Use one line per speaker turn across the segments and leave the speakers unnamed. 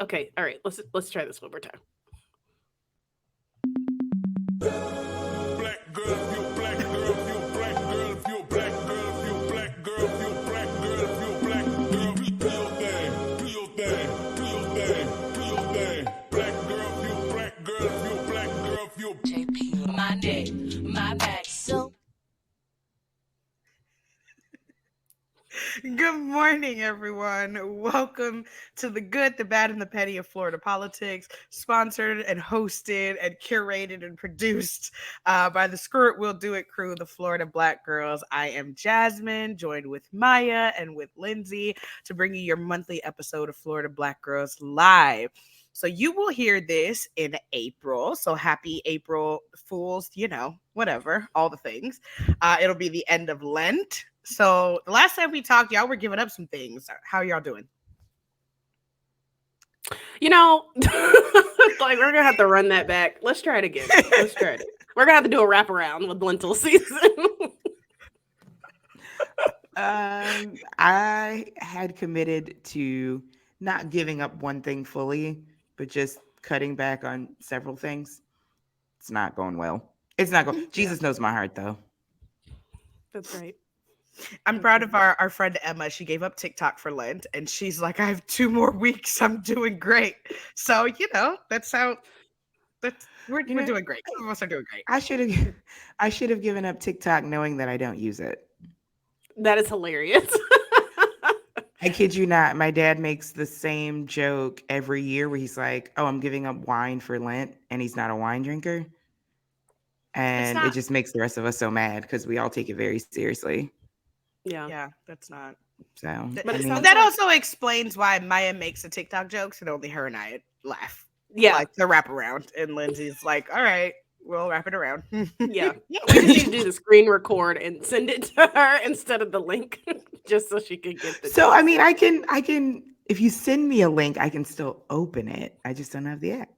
Okay, all right. Let's try this one more time.
Black girl, if you a black girl, if you a black girl, if you a black girl, if you a black girl, if you a black girl, if you a black girl, do your thing, do your thing, do your thing, do your thing. Black girl, if you a black girl, if you a black girl, if you a JP, my neck, my back, so.
Good morning, everyone. Welcome to the good, the bad, and the petty of Florida politics, sponsored and hosted and curated and produced by the Screw It We'll Do It crew, the Florida Black Girls. I am Jasmine, joined with Maya and with Lindsay to bring you your monthly episode of Florida Black Girls Live. So you will hear this in April. So happy April Fools, whatever, all the things. It'll be the end of Lent. So the last time we talked, y'all were giving up some things. How are y'all doing?
Like we're gonna have to run that back. Let's try it again. Let's try it. We're gonna have to do a wraparound with lentil season.
I had committed to not giving up one thing fully, but just cutting back on several things. It's not going well. It's not going. Jesus knows my heart, though.
That's right.
I'm proud of our friend Emma. She gave up TikTok for Lent, and she's like, I have 2 more weeks. I'm doing great. So, that's how. We're doing great. Some of us are doing great.
I should have given up TikTok knowing that I don't use it.
That is hilarious.
I kid you not. My dad makes the same joke every year where he's like, "Oh, I'm giving up wine for Lent," and he's not a wine drinker. And it just makes the rest of us so mad because we all take it very seriously.
Yeah,
that's not.
So,
but that also explains why Maya makes the TikTok jokes and only her and I laugh.
Yeah,
like the wraparound, and Lindsay's like, "All right, we'll wrap it around."
Yeah, we just need to do the screen record and send it to her instead of the link, just so she can get the.
So jokes. I mean, I can. If you send me a link, I can still open it. I just don't have the app,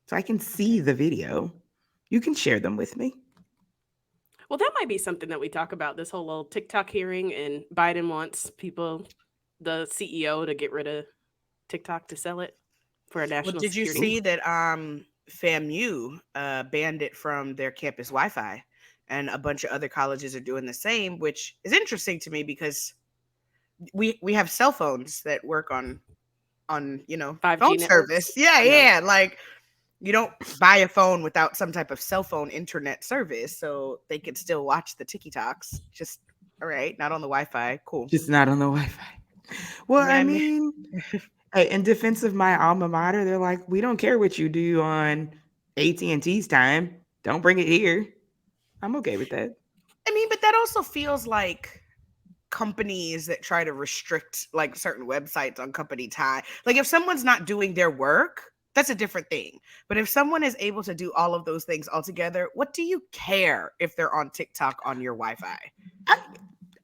so I can see the video. You can share them with me.
Well, that might be something that we talk about, this whole little TikTok hearing, and Biden wants the CEO, to get rid of TikTok to sell it for a national
Did
security.
You see that FAMU banned it from their campus Wi-Fi, and a bunch of other colleges are doing the same, which is interesting to me because we have cell phones that work on 5G phone networks. Service. Yeah. Like, you don't buy a phone without some type of cell phone internet service, so they could still watch the TikToks. Just all right, not on the Wi-Fi. Cool.
Just not on the Wi-Fi. Well, I mean, in defense of my alma mater, they're like, we don't care what you do on AT&T's time. Don't bring it here. I'm okay with that.
I mean, but that also feels like companies that try to restrict like certain websites on company time. Like if someone's not doing their work, that's a different thing. But if someone is able to do all of those things all together, what do you care if they're on TikTok on your Wi-Fi?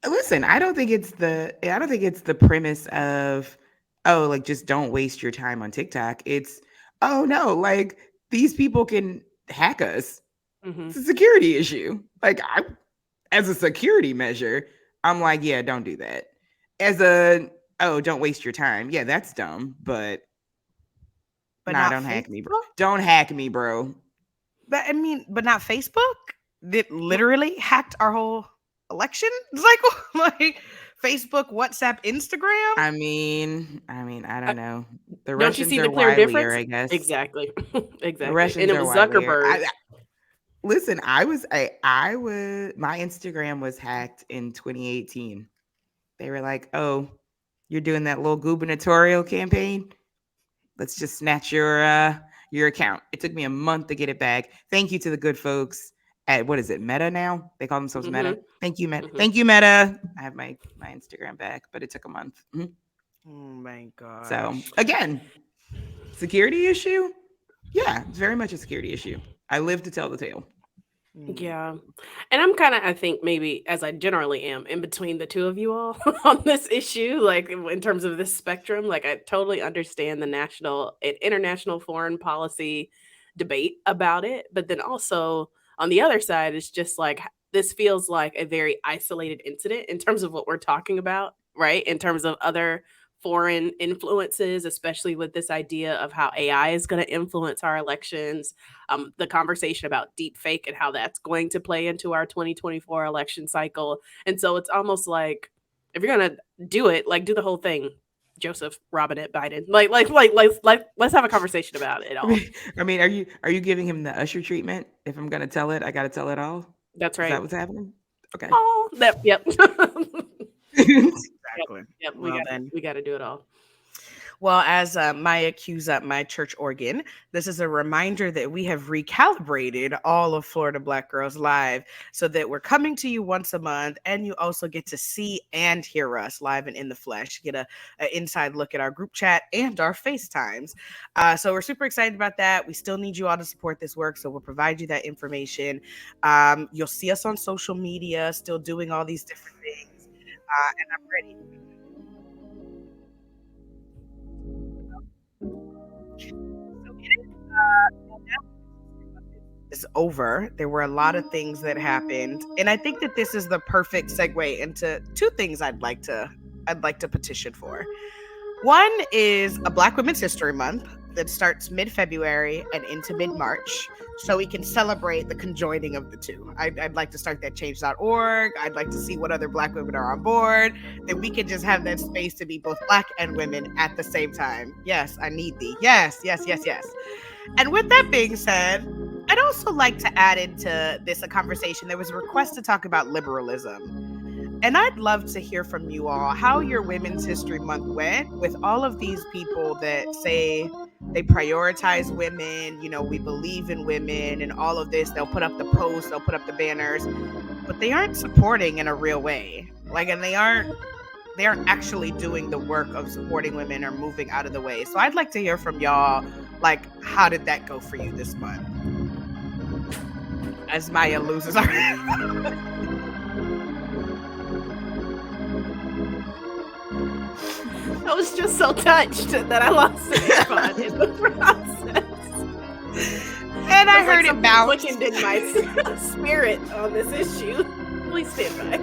Listen, I don't think it's the premise of, oh, like, just don't waste your time on TikTok. It's, oh no, like, these people can hack us. Mm-hmm. It's a security issue. Like, as a security measure, I'm like, yeah, don't do that. As don't waste your time. Yeah, that's dumb, but don't hack me, bro. Don't hack me, bro.
But I mean, but not Facebook? That literally hacked our whole election like Facebook, WhatsApp, Instagram.
I mean, I don't know.
The Russians, don't you see the clear difference?
I guess
exactly.
The Russians,
and it was Zuckerberg.
Listen, I was my Instagram was hacked in 2018. They were like, "Oh, you're doing that little gubernatorial campaign? Let's just snatch your account." It took me a month to get it back. Thank you to the good folks at, what is it, Meta now? They call themselves Meta. Thank you, Meta. Mm-hmm. Thank you, Meta. I have my Instagram back, but it took a month. Mm-hmm.
Oh my god.
So again, security issue? Yeah, it's very much a security issue. I live to tell the tale.
Yeah. And I'm kind of, I think maybe, as I generally am, in between the two of you all on this issue, like in terms of this spectrum. Like, I totally understand the national and international foreign policy debate about it. But then also on the other side, it's just like, this feels like a very isolated incident in terms of what we're talking about, right? In terms of other foreign influences, especially with this idea of how AI is going to influence our elections, the conversation about deep fake and how that's going to play into our 2024 election cycle. And so it's almost like if you're going to do it, like do the whole thing. Joseph Robinette Biden. Let's have a conversation about it
I
all.
mean, are you giving him the Usher treatment? If I'm gonna tell it, I gotta tell it all.
That's
Is that
right.
what's happening? Okay.
Oh, that yep. Yep,
Exactly.
yep,
Well, then.
we gotta do it all.
Well, as Maya cues up my church organ, this is a reminder that we have recalibrated all of Florida Black Girls Live so that we're coming to you once a month, and you also get to see and hear us live and in the flesh. You get a inside look at our group chat and our FaceTimes. So we're super excited about that. We still need you all to support this work, so we'll provide you that information. You'll see us on social media, still doing all these different things, and I'm ready. Is over. There were a lot of things that happened, and I think that this is the perfect segue into two things I'd like to petition for. One is a Black Women's History Month that starts mid-February and into mid-March, so we can celebrate the conjoining of the two. I'd like to start that change.org. I'd like to see what other Black women are on board, that we can just have that space to be both Black and women at the same time. Yes, I need thee. Yes, yes, yes, yes. And with that being said, I'd also like to add into this a conversation. There was a request to talk about liberalism. And I'd love to hear from you all how your Women's History Month went with all of these people that say they prioritize women, we believe in women and all of this. They'll put up the posts, they'll put up the banners, but they aren't supporting in a real way. And they aren't actually doing the work of supporting women or moving out of the way. So I'd like to hear from y'all, how did that go for you this month? As Maya loses her.
I was just so touched that I lost the spot in the process.
And I heard it bounce.
Quickened in my spirit on this issue. Please stand by.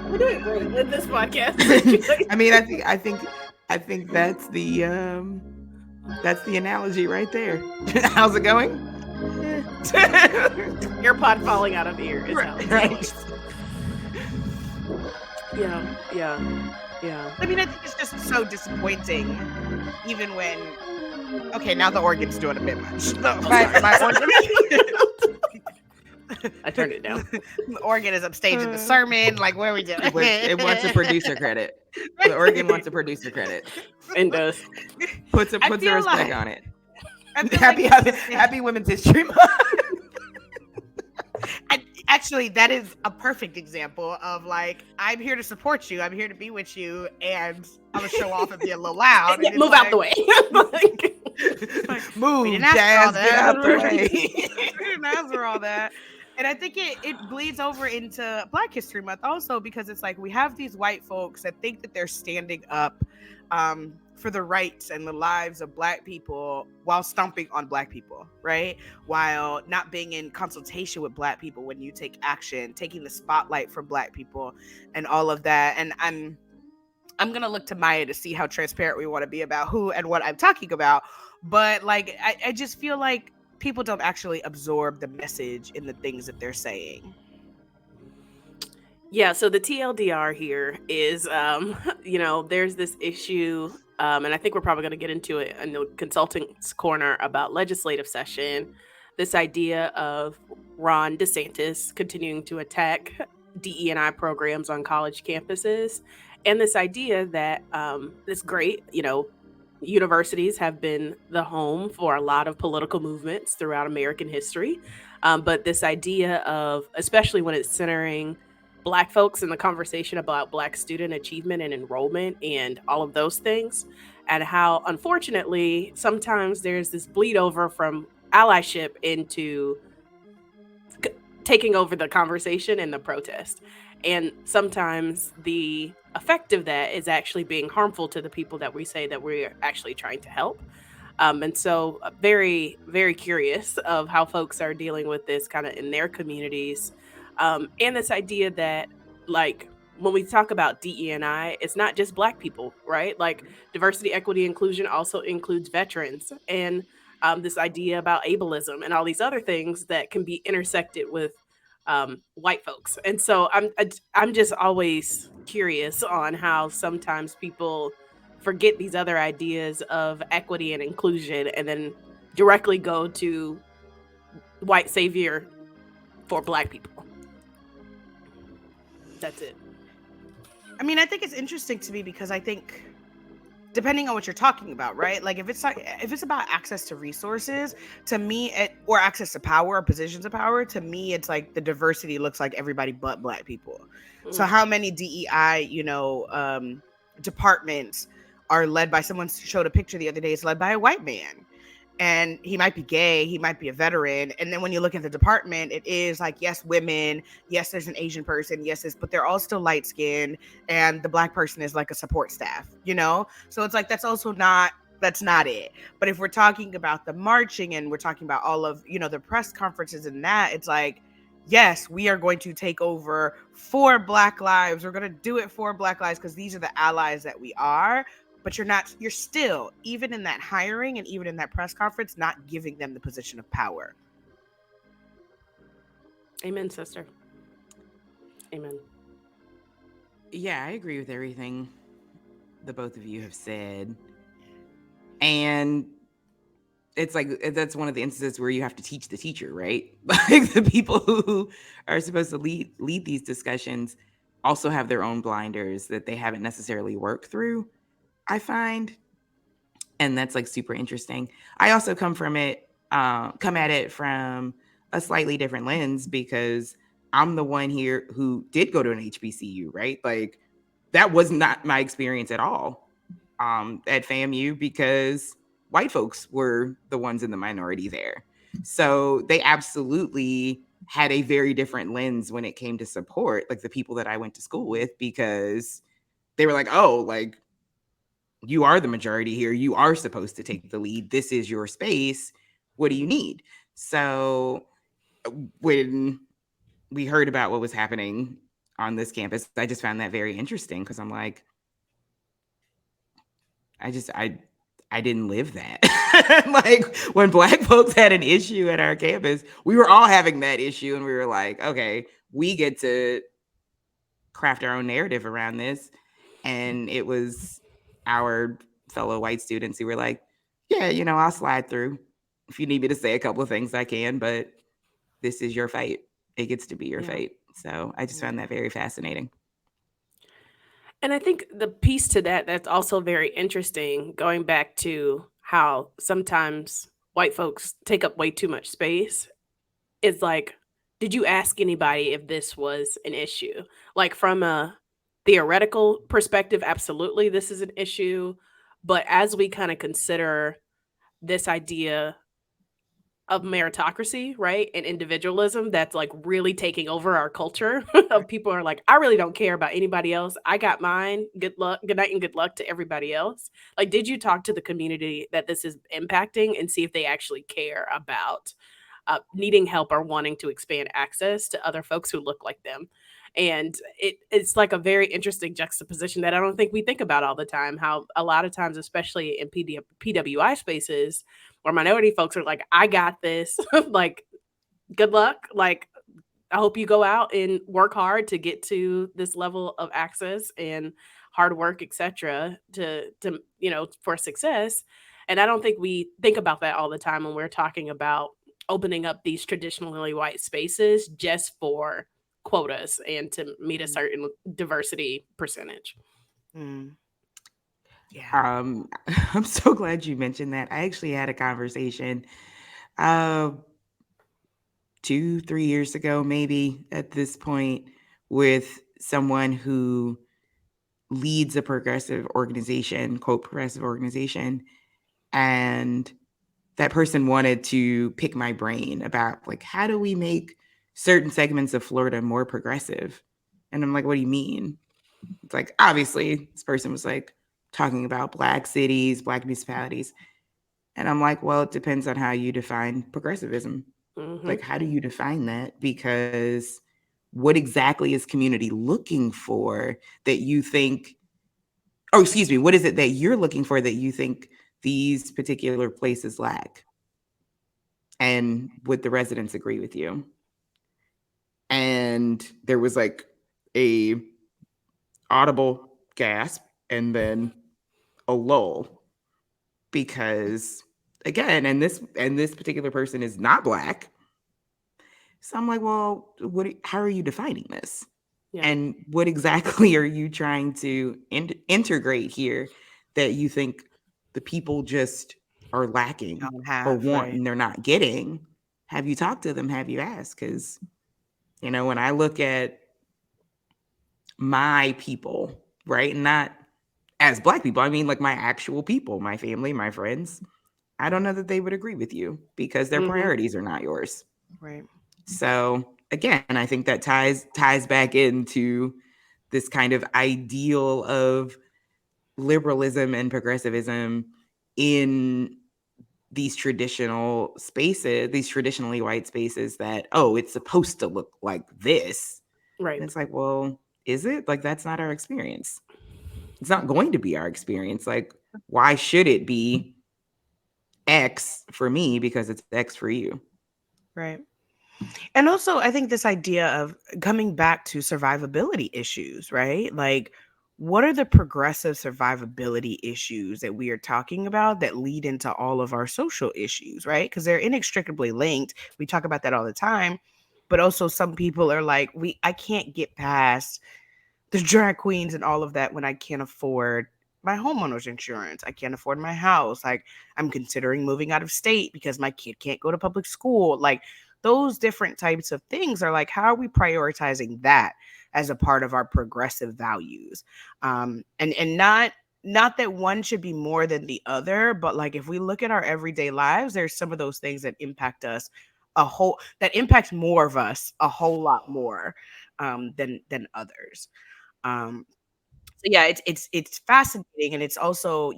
We're doing great with this podcast.
I mean, I think that's the analogy right there. How's it going?
AirPod falling out of ear is how it's
Right.
going. Yeah.
I mean, I think it's just so disappointing, even when. Okay, now the organ's doing a bit much. My organ.
I turned it down.
The organ is upstaging the sermon. What are we doing?
It wants a producer credit. The organ wants a producer credit.
It does.
Puts a
feel
respect
like-
on it.
I feel
Happy Women's History Month.
Actually, that is a perfect example of I'm here to support you. I'm here to be with you, and I'm gonna show off and be a little loud.
Yeah, move out the way.
Move,
we didn't ask for all
Jazz, get out the way.
We didn't ask for all that. And I think it bleeds over into Black History Month also, because it's we have these white folks that think that they're standing up for the rights and the lives of Black people while stomping on Black people, right? While not being in consultation with Black people when you take action, taking the spotlight from Black people and all of that. And I'm gonna look to Maya to see how transparent we want to be about who and what I'm talking about. But I just feel like people don't actually absorb the message in the things that they're saying.
Yeah, so the TLDR here is, there's this issue, and I think we're probably going to get into it in the consultant's corner about legislative session. This idea of Ron DeSantis continuing to attack DE&I programs on college campuses, and this idea that it's great, universities have been the home for a lot of political movements throughout American history, but this idea of, especially when it's centering Black folks in the conversation about Black student achievement and enrollment and all of those things, and how unfortunately sometimes there's this bleed over from allyship into taking over the conversation and the protest. And sometimes the effect of that is actually being harmful to the people that we say that we're actually trying to help. And so very, very curious of how folks are dealing with this kind of in their communities. And this idea that when we talk about DE&I, it's not just Black people, right? Like diversity, equity, inclusion also includes veterans and this idea about ableism and all these other things that can be intersected with white folks. And so I'm just always curious on how sometimes people forget these other ideas of equity and inclusion and then directly go to white savior for Black people. That's it.
I mean, I think it's interesting to me because I think depending on what you're talking about, right? Like if it's about access to resources, to me or access to power or positions of power, to me it's like the diversity looks like everybody but Black people. So
Mm.
how many DEI, departments are led by someone showed a picture the other day, it's led by a white man, and he might be gay, he might be a veteran, and then when you look at the department, it is like, yes, women, yes, there's an Asian person, yes, but they're all still light skinned, and the Black person is like a support staff, so it's like that's not it. But if we're talking about the marching and we're talking about all of the press conferences and that, it's like, yes, we are going to take over for Black lives, we're going to do it for Black lives because these are the allies that we are. But you're still, even in that hiring and even in that press conference, not giving them the position of power.
Amen, sister. Amen.
Yeah, I agree with everything the both of you have said. And it's like that's one of the instances where you have to teach the teacher, right? Like the people who are supposed to lead these discussions also have their own blinders that they haven't necessarily worked through, I find. And that's like super interesting. I also come at it from a slightly different lens because I'm the one here who did go to an HBCU, right? Like that was not my experience at all at FAMU because white folks were the ones in the minority there. So they absolutely had a very different lens when it came to support, like the people that I went to school with, because they were like, oh, like you are the majority here. You are supposed to take the lead. This is your space. What do you need? So when we heard about what was happening on this campus, I just found that very interesting because I'm like, I didn't live that. Like when Black folks had an issue at our campus, we were all having that issue, and we were like, okay, we get to craft our own narrative around this. And it was our fellow white students who were like, yeah, I'll slide through. If you need me to say a couple of things, I can, but this is your fight. It gets to be your
Yeah.
fight. So I just found that very fascinating.
And I think the piece to that that's also very interesting, going back to how sometimes white folks take up way too much space, is like, did you ask anybody if this was an issue? Like from a theoretical perspective, absolutely, this is an issue. But as we kind of consider this idea of meritocracy, right? And individualism that's like really taking over our culture of people are like, I really don't care about anybody else. I got mine. Good luck, good night, and good luck to everybody else. Like, did you talk to the community that this is impacting and see if they actually care about needing help or wanting to expand access to other folks who look like them? And it's like a very interesting juxtaposition that I don't think we think about all the time. How a lot of times, especially in PWI spaces, or minority folks are like, I got this. Like, good luck. Like, I hope you go out and work hard to get to this level of access and hard work, etc. To for success. And I don't think we think about that all the time when we're talking about opening up these traditionally white spaces just for quotas and to meet a certain diversity percentage.
Mm. Yeah.
Um, I'm so glad you mentioned that. I actually had a conversation uh, 2, 3 years ago, maybe at this point, with someone who leads a progressive organization, quote, progressive organization. And that person wanted to pick my brain about like, how do we make certain segments of Florida more progressive? And I'm like, what do you mean? It's like, obviously, this person was like talking about Black cities, Black municipalities. And I'm like, well, it depends on how you define progressivism.
Hmm.
Like, how do you define that? Because what exactly is community looking for that you think, oh, excuse me, what is it that you're looking for that you think these particular places lack? And would the residents agree with you? And there was like a audible gasp and then a lull because again, and this particular person is not black. So I'm like, well, how are you defining this?
Yeah.
And what exactly are you trying to integrate here that you think the people just are lacking
Don't
or
have,
want
right?
and they're not getting? Have you talked to them? Have you asked? Because, when I look at my people, right, not as black people, I mean like my actual people, my family, my friends, I don't know that they would agree with you because their
Mhm.
priorities are not yours.
Right.
So again, I think that ties back into this kind of ideal of liberalism and progressivism in these traditional spaces, these traditionally white spaces that, oh, it's supposed to look like this.
Right.
And it's like, well, is it? Like, that's not our experience. It's not going to be our experience. Like, why should it be X for me because it's X for you?
Right. And also, I think this idea of coming back to survivability issues, right? Like, what are the progressive survivability issues that we are talking about that lead into all of our social issues, right? Because they're inextricably linked. We talk about that all the time. But also, some people are like, I can't get past the drag queens and all of that when I can't afford my homeowner's insurance. I can't afford my house. Like, I'm considering moving out of state because my kid can't go to public school. Like, those different types of things are like, how are we prioritizing that as a part of our progressive values? And not that one should be more than the other, but like if we look at our everyday lives, there's some of those things that impact us that impacts more of us a whole lot more than others. So yeah, it's fascinating, and it's also,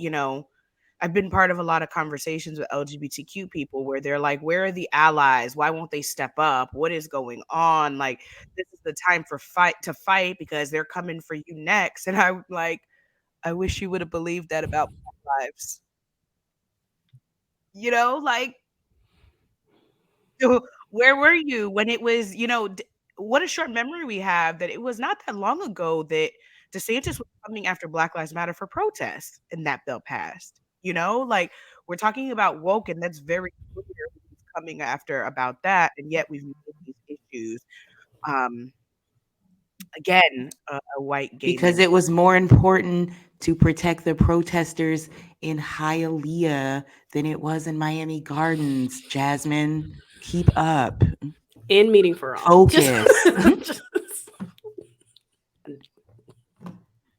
I've been part of a lot of conversations with LGBTQ people where they're like, "Where are the allies? Why won't they step up? What is going on? Like, this is the time for fight because they're coming for you next." And I'm like, I wish you would have believed that about Black lives. Like, so where were you when it was, what a short memory we have that it was not that long ago that Desantis was coming after Black Lives Matter for protests and that bill passed. Like, we're talking about woke, and that's very clear who he's coming after about that, and yet we've made these issues. Um, Again, a white gay
Because
man.
it was more important to protect the protesters in Hialeah than it was in Miami Gardens. Jasmine, keep up.
In meeting for all. Just,
Focus.
just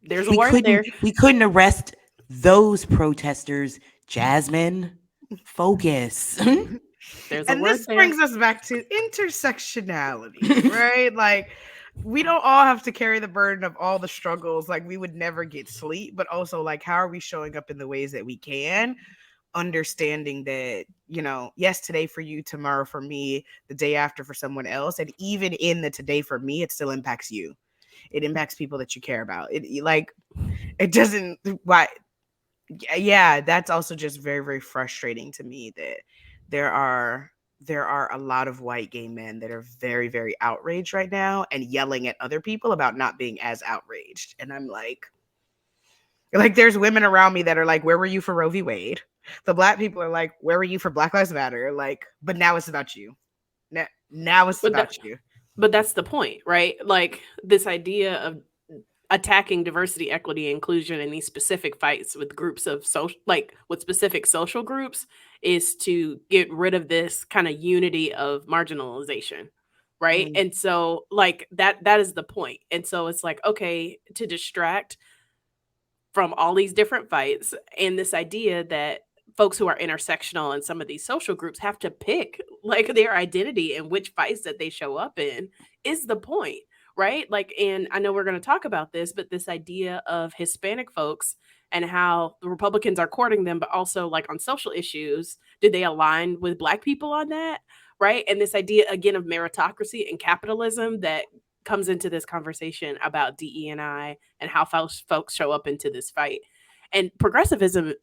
there's a
we
word
couldn't
there.
we couldn't arrest those protesters. Jasmine, focus.
There's a
And
word
this
there.
brings us back to intersectionality, right? Like, we don't all have to carry the burden of all the struggles. Like, we would never get sleep, but also, like, how are we showing up in the ways that we can? Understanding that, yes, today for you, tomorrow for me, the day after for someone else. And even in the today for me, it still impacts you. It impacts people that you care about. It doesn't, why? Yeah, that's also just very, very frustrating to me that there are there are a lot of white gay men that are very, very outraged right now and yelling at other people about not being as outraged. And I'm like, there's women around me that are like, where were you for Roe v. Wade? The Black people are like, where were you for Black Lives Matter? Like, but now it's about you. Now it's
But that
about you.
but that's the point, right? Like this idea of attacking diversity, equity, inclusion in these specific fights with groups of social, like with specific social groups, is to get rid of this kind of unity of marginalization, right?
Mm,
And so like that is the point. And so it's like, okay, to distract from all these different fights and this idea that folks who are intersectional in some of these social groups have to pick like their identity and which fights that they show up in is the point, right? Like, and I know we're going to talk about this, but this idea of Hispanic folks and how the Republicans are courting them, but also like on social issues, do they align with Black people on that? Right. And this idea again of meritocracy and capitalism that comes into this conversation about DE&I and how folks show up into this fight. And progressivism,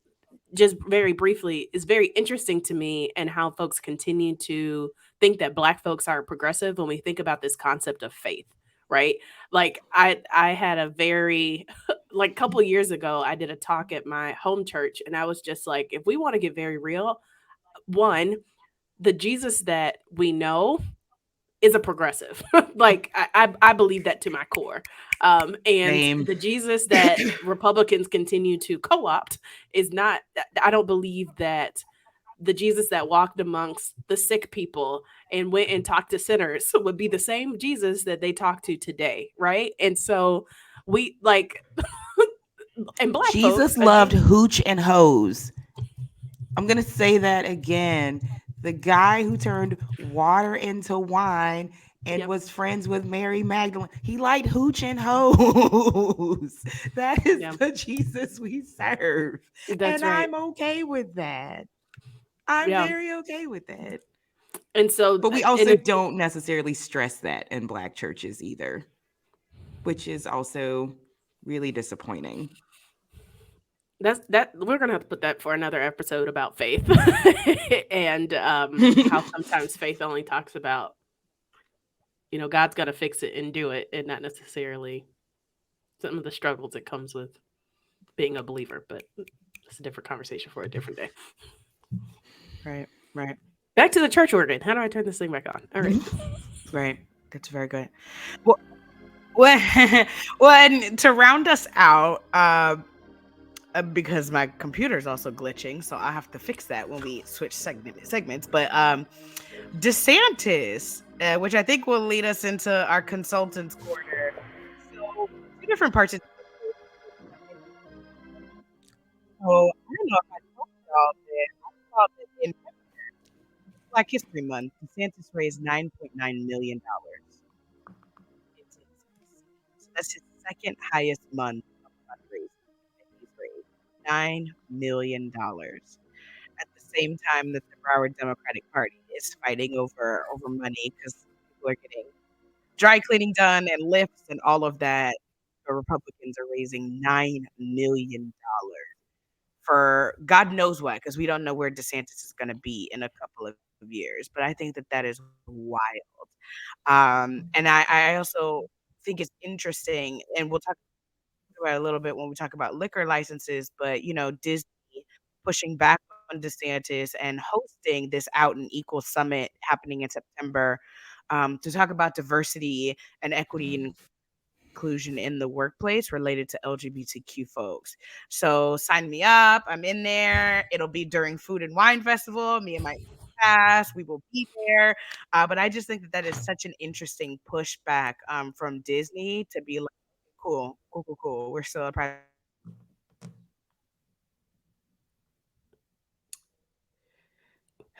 just very briefly, is very interesting to me, and how folks continue to think that Black folks are progressive when we think about this concept of faith, right? Like I had a very like couple years ago, I did a talk at my home church, and I was just like, if we want to get very real, one, the Jesus that we know is a progressive. Like I believe that to my core. And
Same.
the Jesus that Republicans continue to co-opt is not. I don't believe that the Jesus that walked amongst the sick people and went and talked to sinners would be the same Jesus that they talk to today, right? And so we like, and Black folks
Jesus loved
again.
hooch and hose. I'm going to say that again. The guy who turned water into wine and
Yep,
was friends with Mary Magdalene, he liked hooch and hose. That is
yeah,
the Jesus we serve.
that's
And
right.
I'm okay with that. I'm
Yeah,
very okay with that.
and so
But we
and
also
it,
don't necessarily stress that in Black churches either, which is also really disappointing.
that we're gonna have to put that for another episode about faith, and how sometimes faith only talks about, God's got to fix it and do it, and not necessarily some of the struggles that comes with being a believer. But it's a different conversation for a different day.
Right, right,
Back to the church organ. How do I turn this thing back on? All right.
right. That's very good. Well, when, when to round us out, because my computer is also glitching, so I have to fix that when we switch segments. But DeSantis, which I think will lead us into our consultants corner. So two different parts of. So I don't know if I told y'all that I saw that in Black History Month, DeSantis raised $9.9 million. So that's his second highest month of fundraising that he's raised. $9 million. At the same time that the Broward Democratic Party is fighting over money because people are getting dry cleaning done and lifts and all of that. The Republicans are raising $9 million for God knows what, because we don't know where DeSantis is going to be in a couple of years. But I think that that is wild. And I also think it's interesting, and we'll talk about it a little bit when we talk about liquor licenses. But Disney pushing back on DeSantis and hosting this Out and Equal Summit happening in September, to talk about diversity and equity and inclusion in the workplace related to LGBTQ folks. So sign me up. I'm in there. It'll be during Food and Wine Festival. Me and my cast, we will be there. But I just think that that is such an interesting pushback from Disney to be like, cool, cool, cool, cool. We're still a private.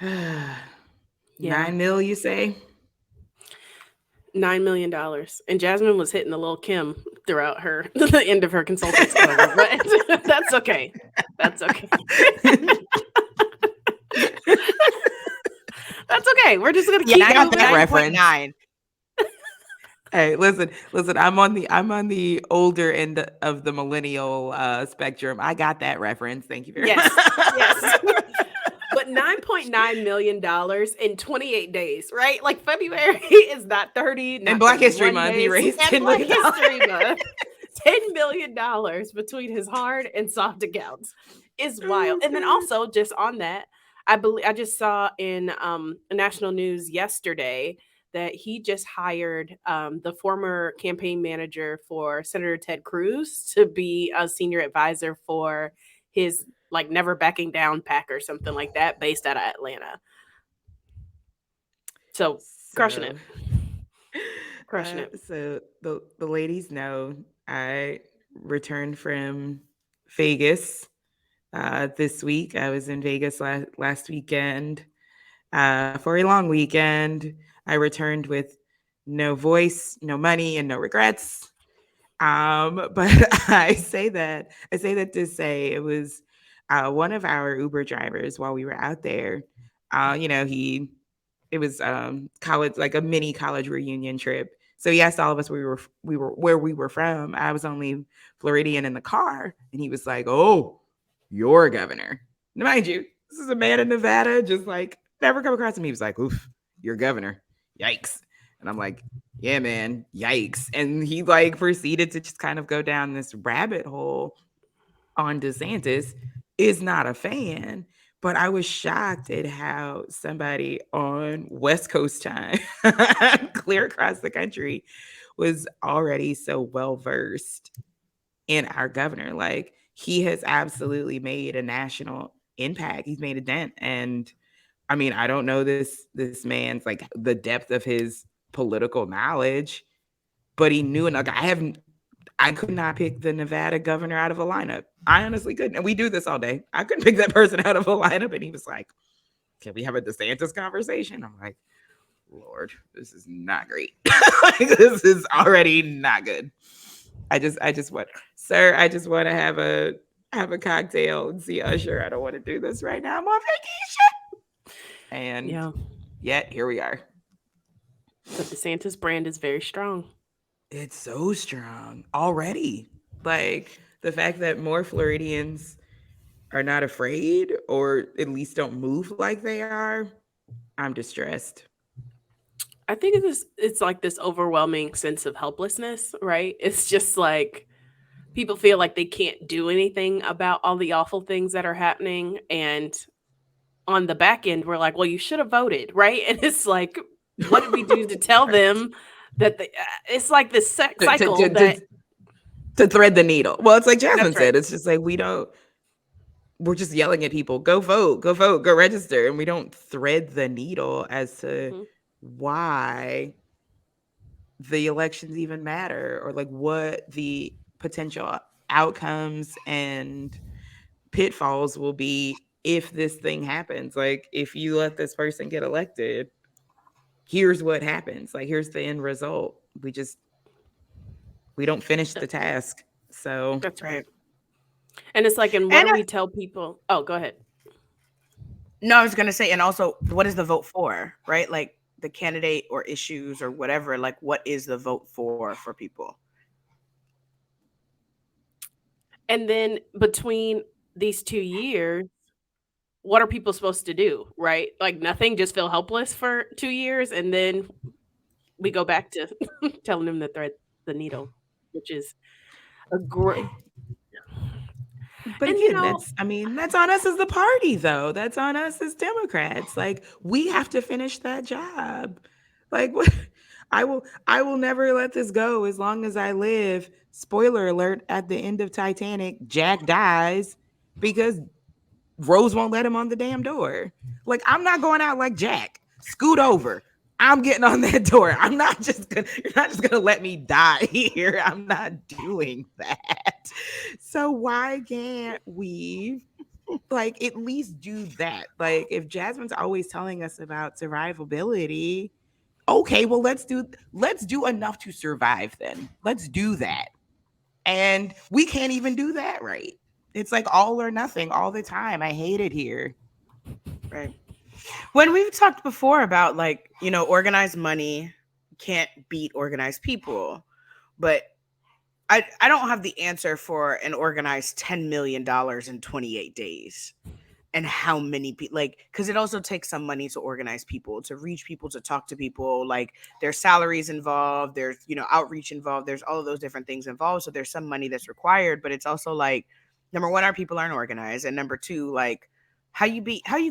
Yeah.
9 mil, you say?
$9 million. And Jasmine was hitting the little Kim throughout her the end of her consultants corner, but that's okay. That's okay. That's okay. We're just gonna
Yeah,
keep
I got
moving.
that
reference.
9.9.
Hey, listen. I'm on the older end of the millennial spectrum. I got that reference. Thank you very
Yes,
much.
yes. But $9.9 million in 28 days, right? Like February is not 30,
In
not
Black History
31
Month, he
days.
raised
And
$10
Black
million.
History Month, $10 million between his hard and soft accounts is wild. And then also, just on that, I just saw in national news yesterday that he just hired the former campaign manager for Senator Ted Cruz to be a senior advisor for his like Never Backing Down pack or something like that, based out of Atlanta. So crushing
So,
it, crushing it.
so the ladies know I returned from Vegas this week. I was in Vegas last weekend for a long weekend. I returned with no voice, no money, and no regrets. But I say that to say it was one of our Uber drivers while we were out there. He it was college, like a mini college reunion trip. So he asked all of us where we were from. I was only Floridian in the car, and he was like, "Oh, you're a governor." Now, mind you, this is a man in Nevada, just like never come across him. He was like, "Oof, you're a governor. Yikes!" And I'm like, "Yeah, man, yikes!" And he like proceeded to just kind of go down this rabbit hole on DeSantis. Is not a fan, but I was shocked at how somebody on West Coast time, clear across the country, was already so well versed in our governor. Like he has absolutely made a national impact. He's made a dent. And I mean, I don't know this man's like the depth of his political knowledge, but he knew enough. I could not pick the Nevada governor out of a lineup. I honestly couldn't. And we do this all day. I couldn't pick that person out of a lineup. And he was like, "Can we have a DeSantis conversation?" I'm like, "Lord, this is not great. Like, this is already not good. I just want, sir, I just want to have a cocktail and see Usher. I don't want to do this right now. I'm on vacation." And
Yeah.
yet here we are.
The DeSantis brand is very strong.
It's so strong already. Like the fact that more Floridians are not afraid or at least don't move like they are, I'm distressed.
I think it's like this overwhelming sense of helplessness, right? It's just like people feel like they can't do anything about all the awful things that are happening, and on the back end we're like, "Well, you should have voted," right? And it's like, what did we do to tell
Right.
them that it's like this
To, to,
cycle
to,
that
to, to thread the needle. Well, it's like Jasmine
that's right.
said, it's just like we're just yelling at people, go vote, go register. And we don't thread the needle as to
Mhm.
why the elections even matter or like what the potential outcomes and pitfalls will be if this thing happens. Like if you let this person get elected, here's what happens. Like here's the end result. We don't finish the task. So
That's right.
Right.
And it's like, and what
And
do we tell people? Oh, go ahead.
no, I was gonna say, and also, what is the vote for? Right, like the candidate or issues or whatever. Like, what is the vote for people?
And then between these 2 years, what are people supposed to do, right? Like nothing, just feel helpless for 2 years, and then we go back to telling them to thread the needle, which is a great.
but
And
again, that's on us as the party though. That's on us as Democrats. Like we have to finish that job. Like what I will never let this go as long as I live. Spoiler alert, at the end of Titanic, Jack dies because Rose won't let him on the damn door. Like I'm not going out like Jack. Scoot over. I'm getting on that door. You're not just gonna let me die here. I'm not doing that. So why can't we like at least do that? Like if Jasmine's always telling us about survivability, okay, well let's do enough to survive then. Let's do that. And we can't even do that right. It's like all or nothing all the time. I hate it here.
Right. When we've talked before about like, organized money can't beat organized people, but I don't have the answer for an organized $10 million in 28 days and how many people, like, because it also takes some money to organize people, to reach people, to talk to people. Like there's salaries involved, there's outreach involved, there's all of those different things involved, so there's some money that's required. But it's also like, number one, our people aren't organized, and number two, like how you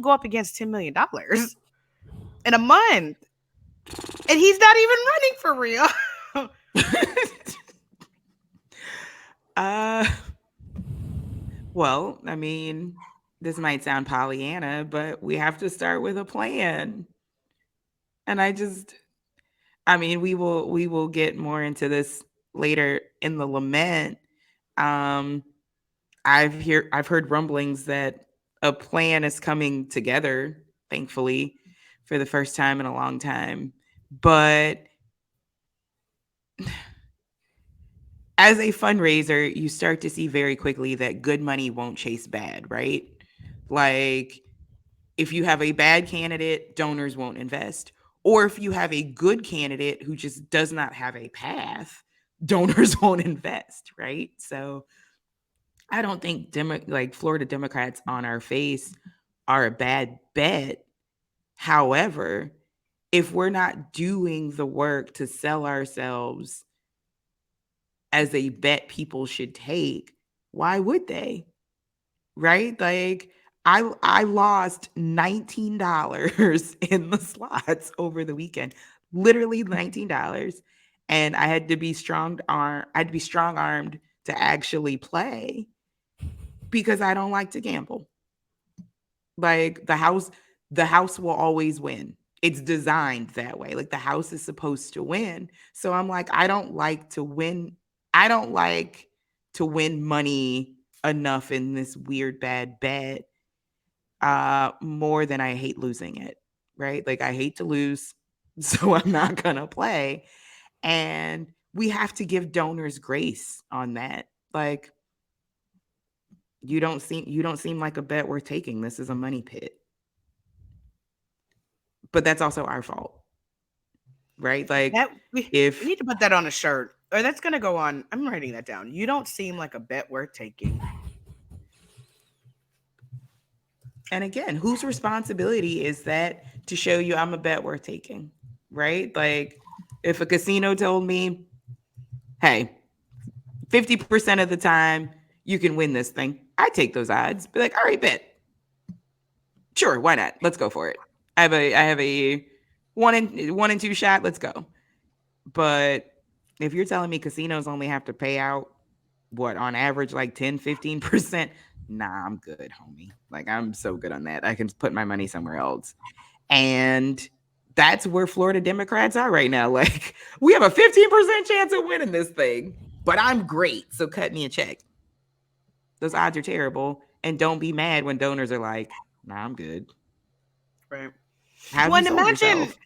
go up against $10 million in a month, and he's not even running for real.
uh well, I mean, this might sound Pollyanna, but we have to start with a plan. And I mean, we will get more into this later in the lament. Um I've heard rumblings that a plan is coming together, thankfully, for the first time in a long time. But as a fundraiser, you start to see very quickly that good money won't chase bad, right? Like if you have a bad candidate, donors won't invest. Or if you have a good candidate who just does not have a path, donors won't invest, right? So I don't think like Florida Democrats on our face are a bad bet. However, if we're not doing the work to sell ourselves as a bet people should take, why would they? Right? Like I lost $19 in the slots over the weekend. Literally $19. And I had to be strong armed to actually play because I don't like to gamble. Like the house will always win. It's designed that way. Like the house is supposed to win. So I'm like, I don't like to win. I don't like to win money enough in this weird bad bet more than I hate losing it. Right? Like I hate to lose. So I'm not gonna play. And we have to give donors grace on that. Like you don't seem like a bet worth taking. This is a money pit. But that's also our fault, right? Like
That we
if
need to put that on a shirt, or that's gonna go on. I'm writing that down. You don't seem like a bet worth taking.
and again, whose responsibility is that to show you I'm a bet worth taking, right? Like if a casino told me, "Hey, 50% of the time you can win this thing." I take those odds. Be like, "All right, bet. Sure, why not? Let's go for it." I have a one and two shot. Let's go. But if you're telling me casinos only have to pay out what on average like 10-15%, nah, I'm good, homie. Like I'm so good on that. I can put my money somewhere else. And that's where Florida Democrats are right now. Like we have a 15% chance of winning this thing, but I'm great. So cut me a check. Those odds are terrible. And don't be mad when donors are like, nah, I'm good.
Right.
Have
Well,
you
and
sold yourself?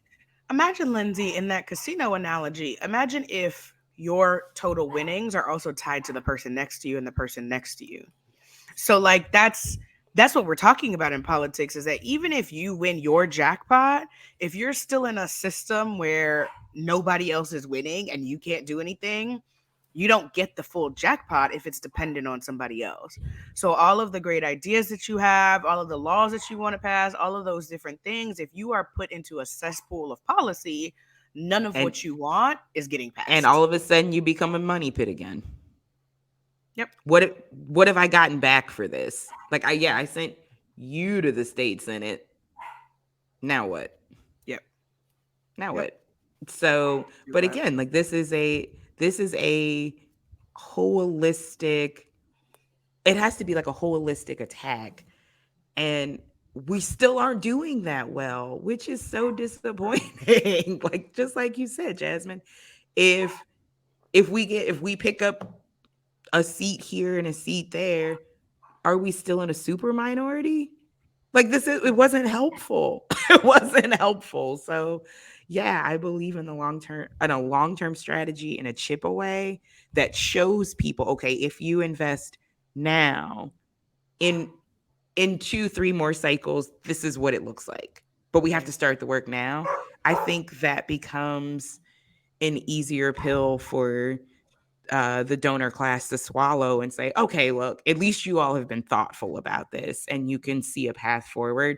imagine Lindsay in that casino analogy. Imagine if your total winnings are also tied to the person next to you and the person next to you. So like that's what we're talking about in politics is that even if you win your jackpot, if you're still in a system where nobody else is winning and you can't do anything, you don't get the full jackpot if it's dependent on somebody else. So all of the great ideas that you have, all of the laws that you want to pass, all of those different things, if you are put into a cesspool of policy, none of
And
what you want is getting
and
passed.
all of a sudden you become a money pit again.
Yep.
What have I gotten back for this? Like I sent you to the state senate. Now what?
Yep.
Now
Yep.
what? So,
You're
but
right.
again, like this is a holistic, it has to be like a holistic attack. And we still aren't doing that well, which is so disappointing. Like just like you said, Jasmine, if if we pick up a seat here and a seat there, are we still in a super minority? Like it wasn't helpful. It wasn't helpful. So yeah, I believe in a long-term strategy and a chip away that shows people, okay, if you invest now in 2-3 more cycles, this is what it looks like. But we have to
Right.
start the work now. I think that becomes an easier pill for the donor class to swallow and say, okay, look, at least you all have been thoughtful about this and you can see a path forward.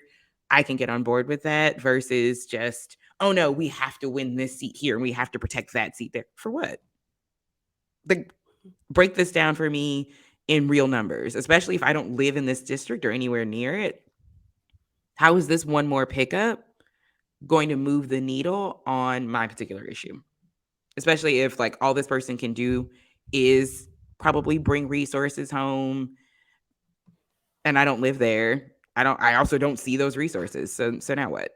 I can get on board with that versus just, oh no, we have to win this seat here and we have to protect that seat there. For what? Like, break this down for me in real numbers, especially if I don't live in this district or anywhere near it. How is this one more pickup going to move the needle on my particular issue? Especially if like all this person can do is probably bring resources home and I don't live there. I also don't see those resources. So now what?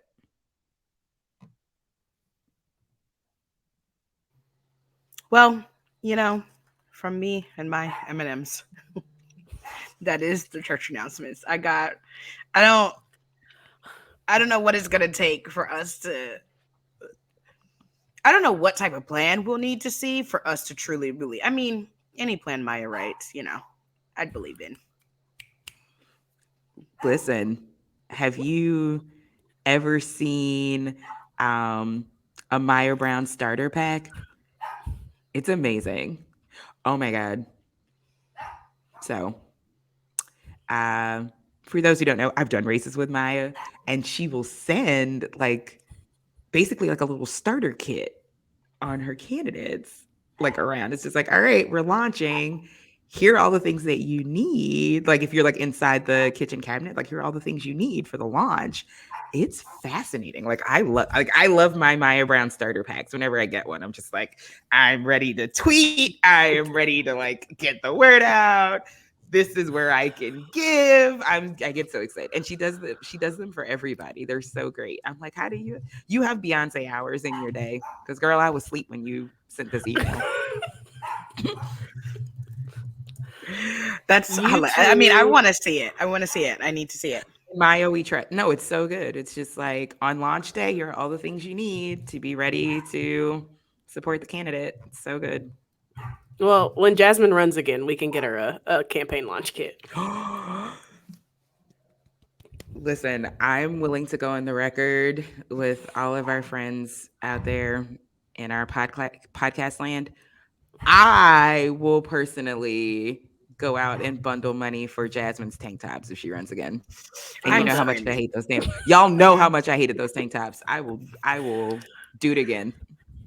Well, you know, from me and my M&Ms, that is the church announcements. I don't I don't know what it's going to take for us to I don't know what type of plan we'll need to see for us to truly believe. I mean, any plan Maya writes, I'd believe in.
Listen, have you ever seen um, a Meyer Brown starter pack. It's amazing. Oh my god. So, um, for those who don't know, I've done races with Maya, and she will send like basically like a little starter kit on her candidates like around. It's just like, all right, we're launching. Here are all the things that you need. Like if you're like inside the kitchen cabinet, like here are all the things you need for the launch. It's fascinating. Like I love my Maya Brown starter packs. Whenever I get one, I'm just like, I'm ready to tweet. I am ready to like get the word out. This is where I can give. I get so excited. And she does them for everybody. They're so great. I'm like, how do you have Beyonce hours in your day? Because girl, I was asleep when you sent this email.
That's
You
I mean, I
two
want to see it. I want to see it. I need to see it.
Maya, we try. No, it's so good. It's just like on launch day, here are all the things you need to be ready to support the candidate. It's so good.
well, when Jasmine runs again, we can get her a campaign launch kit.
Listen, I'm willing to go on the record with all of our friends out there in our podcast land. I will personally go out and bundle money for Jasmine's tank tops if she runs again. And you
I'm
know how much I
screaming.
hate those damn. Y'all know how much I hated those tank tops. I will do it again.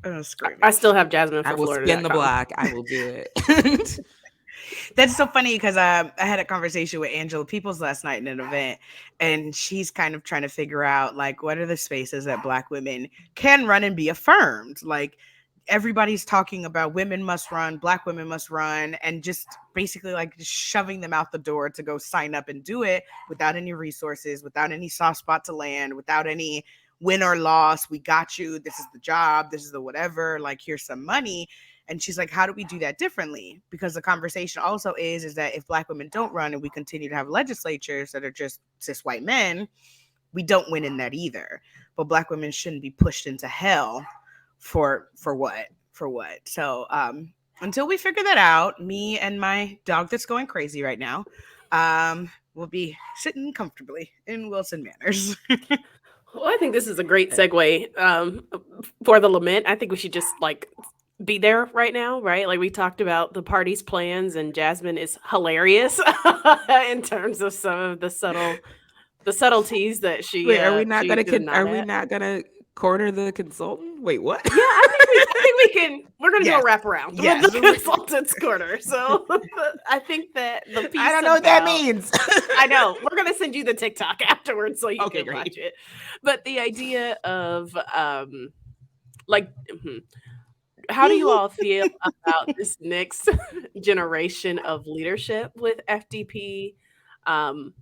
I'm
I
screaming.
still have Jasmine
I
for
will spin the
Florida.com.
block. I will do it.
That's so funny because I had a conversation with Angela Peoples last night in an event, and she's kind of trying to figure out like what are the spaces that Black women can run and be affirmed. Like everybody's talking about women must run, Black women must run, and just basically like just shoving them out the door to go sign up and do it without any resources, without any soft spot to land, without any win or loss. We got you. This is the job. This is the whatever. Like here's some money. And she's like, how do we do that differently? Because the conversation also is that if Black women don't run and we continue to have legislatures that are just cis white men, we don't win in that either. But Black women shouldn't be pushed into hell for what? For what? So until we figure that out, me and my dog that's going crazy right now, will be sitting comfortably in Wilson Manors.
Well, I think this is a great segue for the lament. I think we should just like be there right now, right? Like we talked about the party's plans, and Jasmine is hilarious in terms of some of the subtleties that
Wait,
she did a
are
nod
we
at.
not gonna corner the consultant? Wait, what?
Yeah, I think we can. We're gonna do a
Yes.
wraparound with
Yes.
the consultants corner. So I think that the
I
piece
don't know what that
about
means.
I know. We're gonna send you the TikTok afterwards so you
Okay,
can
great.
watch it. But the idea of like how do you all feel about this next generation of leadership with FDP? Um,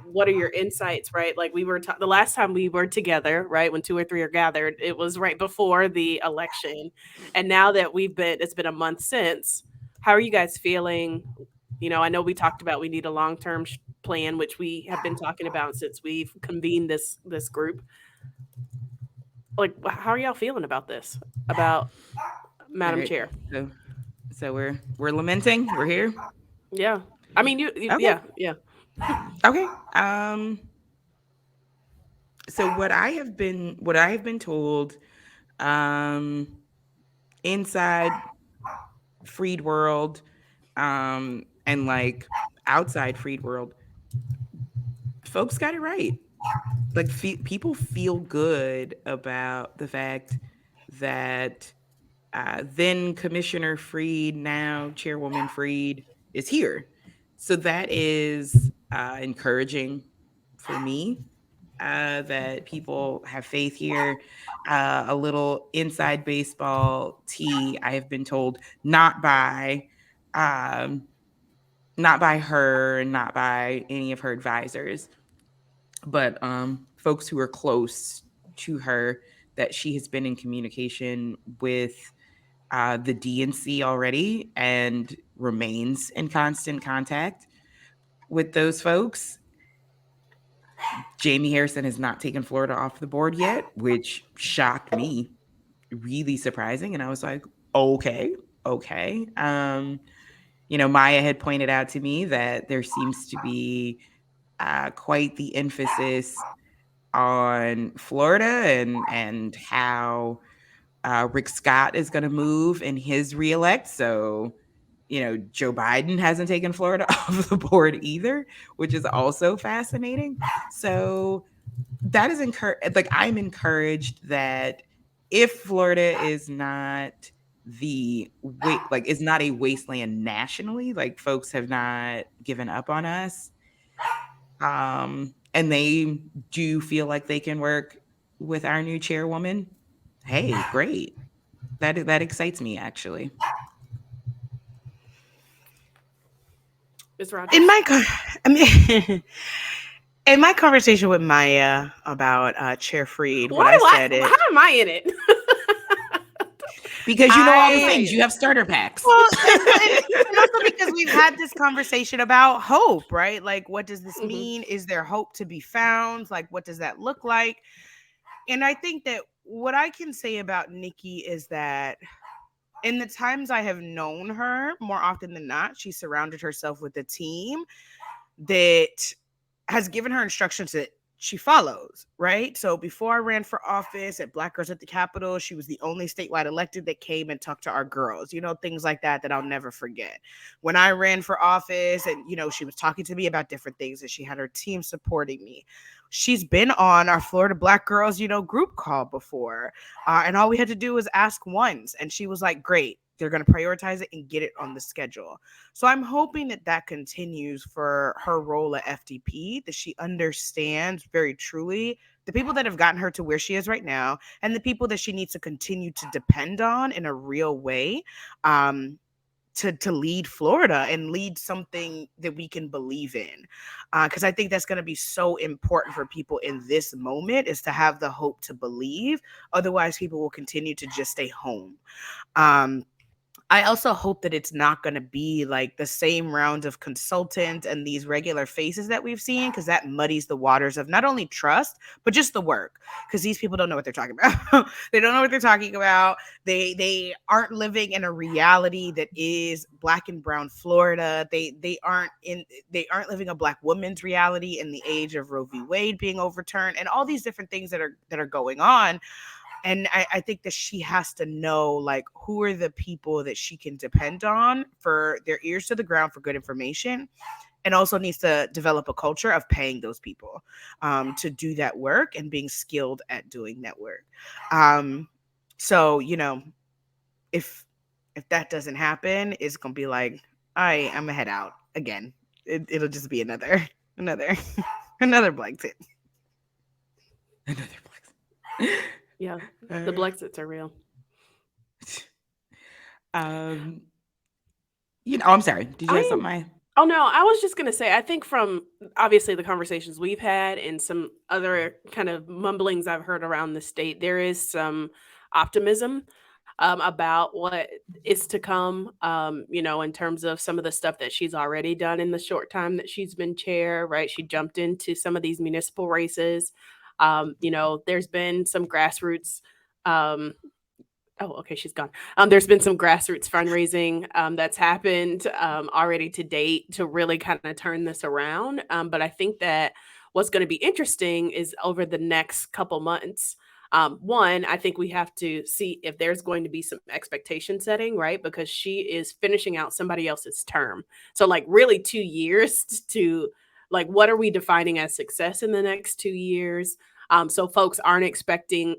what are your insights, right? Like we were the last time we were together, right? When two or three are gathered, it was right before the election. And now that it's been a month since, how are you guys feeling? You know, I know we talked about we need a long-term plan, which we have been talking about since we've convened this group. Like, how are y'all feeling about this? About
All
Madam
right.
Chair?
So we're lamenting. We're here.
Yeah. I mean,
Okay.
yeah, yeah.
Okay. So what I have been told, um, inside Freed World, and like outside Freed World, folks got it right. Like people feel good about the fact that then Commissioner Freed, now Chairwoman Freed, is here. So that is encouraging for me, that people have faith here. A little inside baseball tea, I have been told, um, not by her and not by any of her advisors, but folks who are close to her, that she has been in communication with the DNC already and remains in constant contact with those folks. Jamie Harrison has not taken Florida off the board yet, which shocked me, really surprising. And I was like, okay, okay. Maya had pointed out to me that there seems to be quite the emphasis on Florida and how Rick Scott is going to move in his reelect. So, Joe Biden hasn't taken Florida off the board either, which is also fascinating. So that is like I'm encouraged that if Florida is not is not a wasteland nationally, like folks have not given up on us, and they do feel like they can work with our new chairwoman, hey, great. That excites me actually.
Ms.
In
Rogers?
my, I mean, in my conversation with Maya about Chair Freed, what I said
How
is,
am I in it?
Because you know all the
I
things. You have starter packs.
well, and also because we've had this conversation about hope, right? Like, what does this
Mhm.
mean? Is there hope to be found? Like, what does that look like? And I think that what I can say about Nikki is that in the times I have known her, more often than not, she surrounded herself with a team that has given her instructions that she follows, right? So before I ran for office at Black Girls at the Capitol, she was the only statewide elected that came and talked to our girls, things like that I'll never forget. When I ran for office and, she was talking to me about different things and she had her team supporting me. She's been on our Florida Black Girls, group call before. And all we had to do was ask once. And she was like, great, they're going to prioritize it and get it on the schedule. So I'm hoping that that continues for her role at FDP, that she understands very truly the people that have gotten her to where she is right now and the people that she needs to continue to depend on in a real way. To lead Florida and lead something that we can believe in. Because I think that's going to be so important for people in this moment, is to have the hope to believe. Otherwise, people will continue to just stay home. I also hope that it's not going to be like the same round of consultants and these regular faces that we've seen, because that muddies the waters of not only trust, but just the work. Because these people don't know what they're talking about. They don't know what they're talking about. They aren't living in a reality that is Black and brown Florida. They aren't living a Black woman's reality in the age of Roe v. Wade being overturned and all these different things that are going on. And I think that she has to know, like, who are the people that she can depend on for their ears to the ground for good information, and also needs to develop a culture of paying those people to do that work and being skilled at doing that work. So, if that doesn't happen, it's gonna be like, I'm gonna head out again. It'll just be another another blanket.
Another Black.
Yeah, the Blexits are real.
Um, I'm sorry. Did you have something?
Oh no, I was just gonna say, I think from obviously the conversations we've had and some other kind of mumblings I've heard around the state, there is some optimism about what is to come, in terms of some of the stuff that she's already done in the short time that she's been chair, right? She jumped into some of these municipal races. There's been some grassroots um, oh, okay, she's gone. There's been some grassroots fundraising that's happened already to date to really kind of turn this around. But I think that what's going to be interesting is over the next couple months. One, I think we have to see if there's going to be some expectation setting, right? Because she is finishing out somebody else's term. So, like, really 2 years to, like, what are we defining as success in the next 2 years? So folks aren't expecting,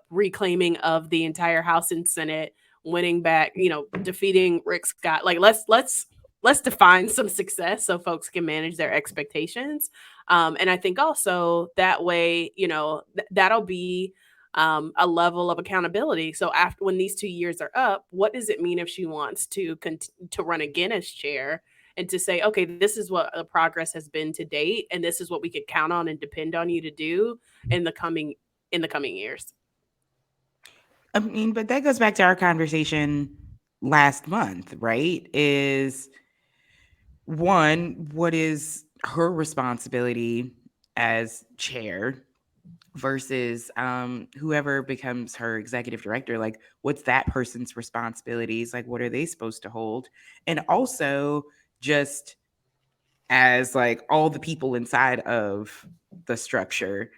reclaiming of the entire House and Senate, winning back, defeating Rick Scott. Like let's define some success so folks can manage their expectations. And I think also that way, that'll be a level of accountability. So after when these 2 years are up, what does it mean if she wants to run again as chair? And to say, okay, this is what the progress has been to date, and this is what we could count on and depend on you to do in the coming years.
I mean, but that goes back to our conversation last month, right? Is one, what is her responsibility as chair versus whoever becomes her executive director? Like, what's that person's responsibilities? Like, what are they supposed to hold? And also, just as like all the people inside of the structure,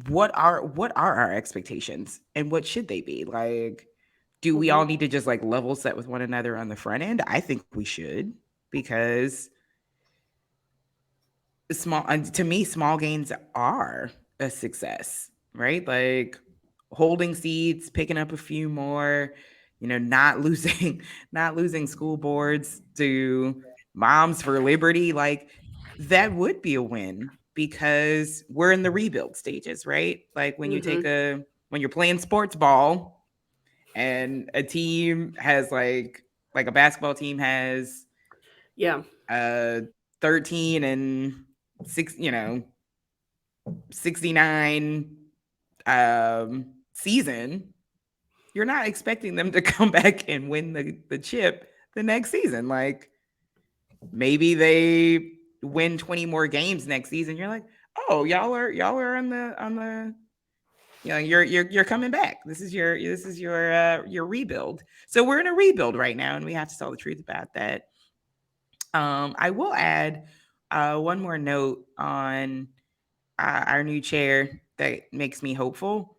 what are our expectations and what should they be? Like, do we all
Mhm.
need to just like level set with one another on the front end? I think we should, because small to me small gains are a success, right? Like holding seats, picking up a few more, not losing not losing school boards to Moms for Liberty, like that would be a win, because we're in the rebuild stages, right? Like
Mhm.
when you're playing sports ball and a team has like a basketball team has
Yeah.
13 and 6, 69 season, you're not expecting them to come back and win the chip the next season. Like maybe they win 20 more games next season. You're like, oh, y'all are on the you're coming back. This is your rebuild. So we're in a rebuild right now, and we have to tell the truth about that. I will add one more note on our new chair that makes me hopeful.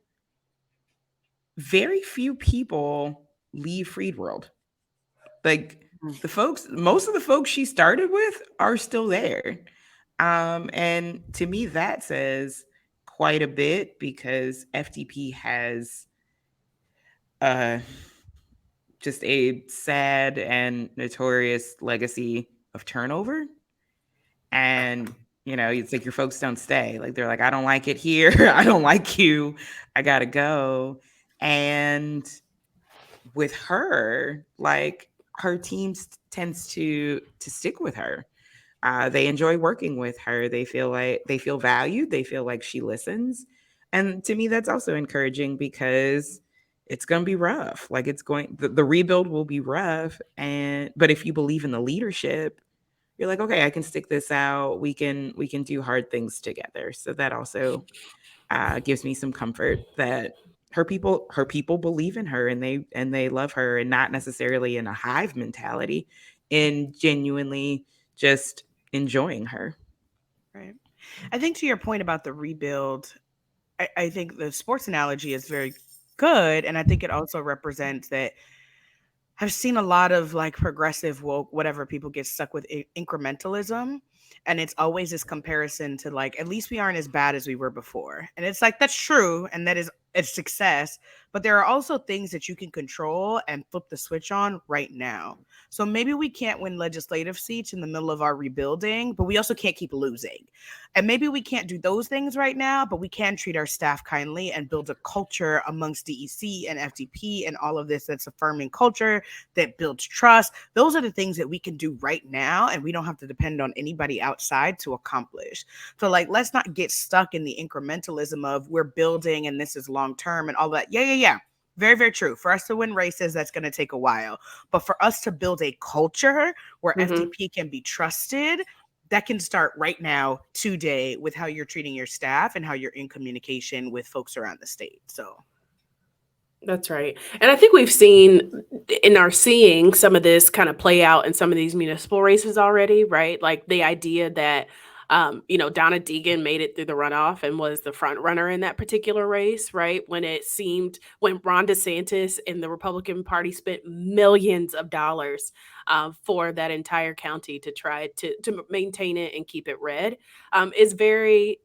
Very few people leave Freed World. Like most of the folks she started with are still there. And to me, that says quite a bit, because FTP has uh, just a sad and notorious legacy of turnover. And it's like your folks don't stay. Like they're like, I don't like it here. I don't like you. I gotta go. And with her, like her team tends to stick with her. They enjoy working with her. They feel valued. They feel like she listens. And to me, that's also encouraging, because it's going to be rough. Like the rebuild will be rough. But if you believe in the leadership, you're like, okay, I can stick this out. We can do hard things together. So that also gives me some comfort that her people believe in her, and they love her, and not necessarily in a hive mentality, in genuinely just enjoying her.
Right. I think to your point about the rebuild, I think the sports analogy is very good. And I think it also represents that I've seen a lot of like progressive woke, whatever, people get stuck with incrementalism. And it's always this comparison to like, at least we aren't as bad as we were before. And it's like, that's true. And that is a success. But there are also things that you can control and flip the switch on right now. So maybe we can't win legislative seats in the middle of our rebuilding, but we also can't keep losing. And maybe we can't do those things right now, but we can treat our staff kindly and build a culture amongst DEC and FDP and all of this that's affirming culture that builds trust. Those are the things that we can do right now, and we don't have to depend on anybody outside to accomplish. So, like, let's not get stuck in the incrementalism of we're building and this is long term and all that. Yeah. Very, very true. For us to win races, that's going to take a while. But for us to build a culture where
Mhm.
FDP can be trusted, that can start right now, today, with how you're treating your staff and how you're in communication with folks around the state. So,
That's right. And I think we've seen and are seeing some of this kind of play out in some of these municipal races already, right? Like the idea that, Donna Deegan made it through the runoff and was the front runner in that particular race, right? When Ron DeSantis and the Republican Party spent millions of dollars for that entire county to try to maintain it and keep it red, is very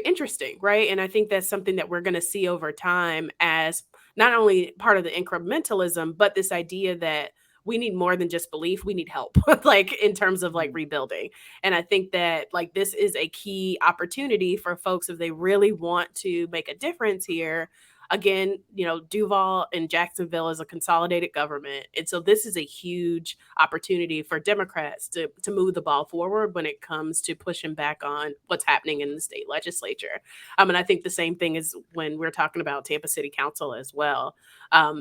interesting, right? And I think that's something that we're going to see over time as not only part of the incrementalism, but this idea that we need more than just belief, we need help, like in terms of like
mhm.
rebuilding. And I think that like this is a key opportunity for folks if they really want to make a difference here. Again, Duval and Jacksonville is a consolidated government. And so this is a huge opportunity for Democrats to move the ball forward when it comes to pushing back on what's happening in the state legislature. And I think the same thing is when we're talking about Tampa City Council as well,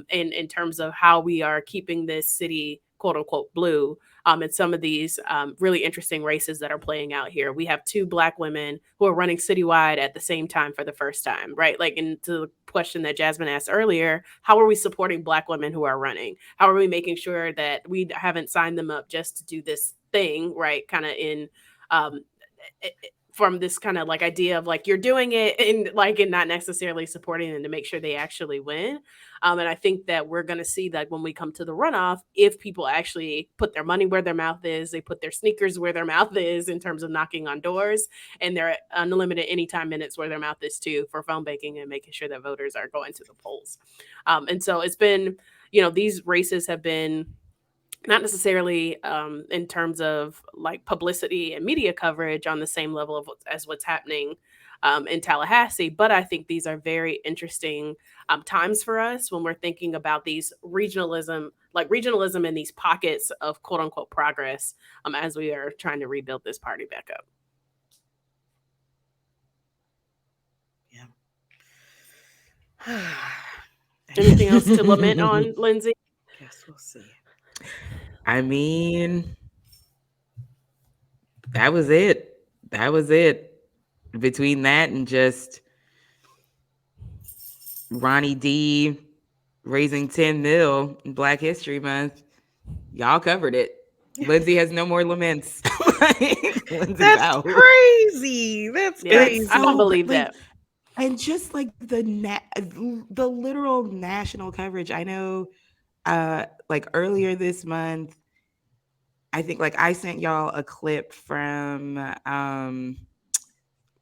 in terms of how we are keeping this city quote unquote blue, and some of these really interesting races that are playing out here. We have two Black women who are running citywide at the same time for the first time, right? Like, into the question that Jasmine asked earlier, how are we supporting Black women who are running? How are we making sure that we haven't signed them up just to do this thing, right? Kind of in um, from this kind of like idea of like you're doing it and not necessarily supporting them to make sure they actually win. And I think that we're going to see that when we come to the runoff, if people actually put their money where their mouth is, they put their sneakers where their mouth is in terms of knocking on doors, and they're unlimited anytime minutes where their mouth is too for phone banking and making sure that voters are going to the polls. And so it's been, these races have been not necessarily in terms of like publicity and media coverage on the same level of as what's happening in Tallahassee, but I think these are very interesting times for us when we're thinking about these regionalism in these pockets of quote unquote progress as we are trying to rebuild this party back up.
Yeah.
Anything else to lament on, Lindsay?
Guess we'll see.
I mean, that was it. That was it. Between that and just Ronnie D raising 10 mil in Black History Month, y'all covered it. Lindsay has no more laments. Lindsay's
That's
out.
crazy. That's
Yeah,
crazy.
I don't believe that.
And just like the literal national coverage. I know like earlier this month, I think like I sent y'all a clip from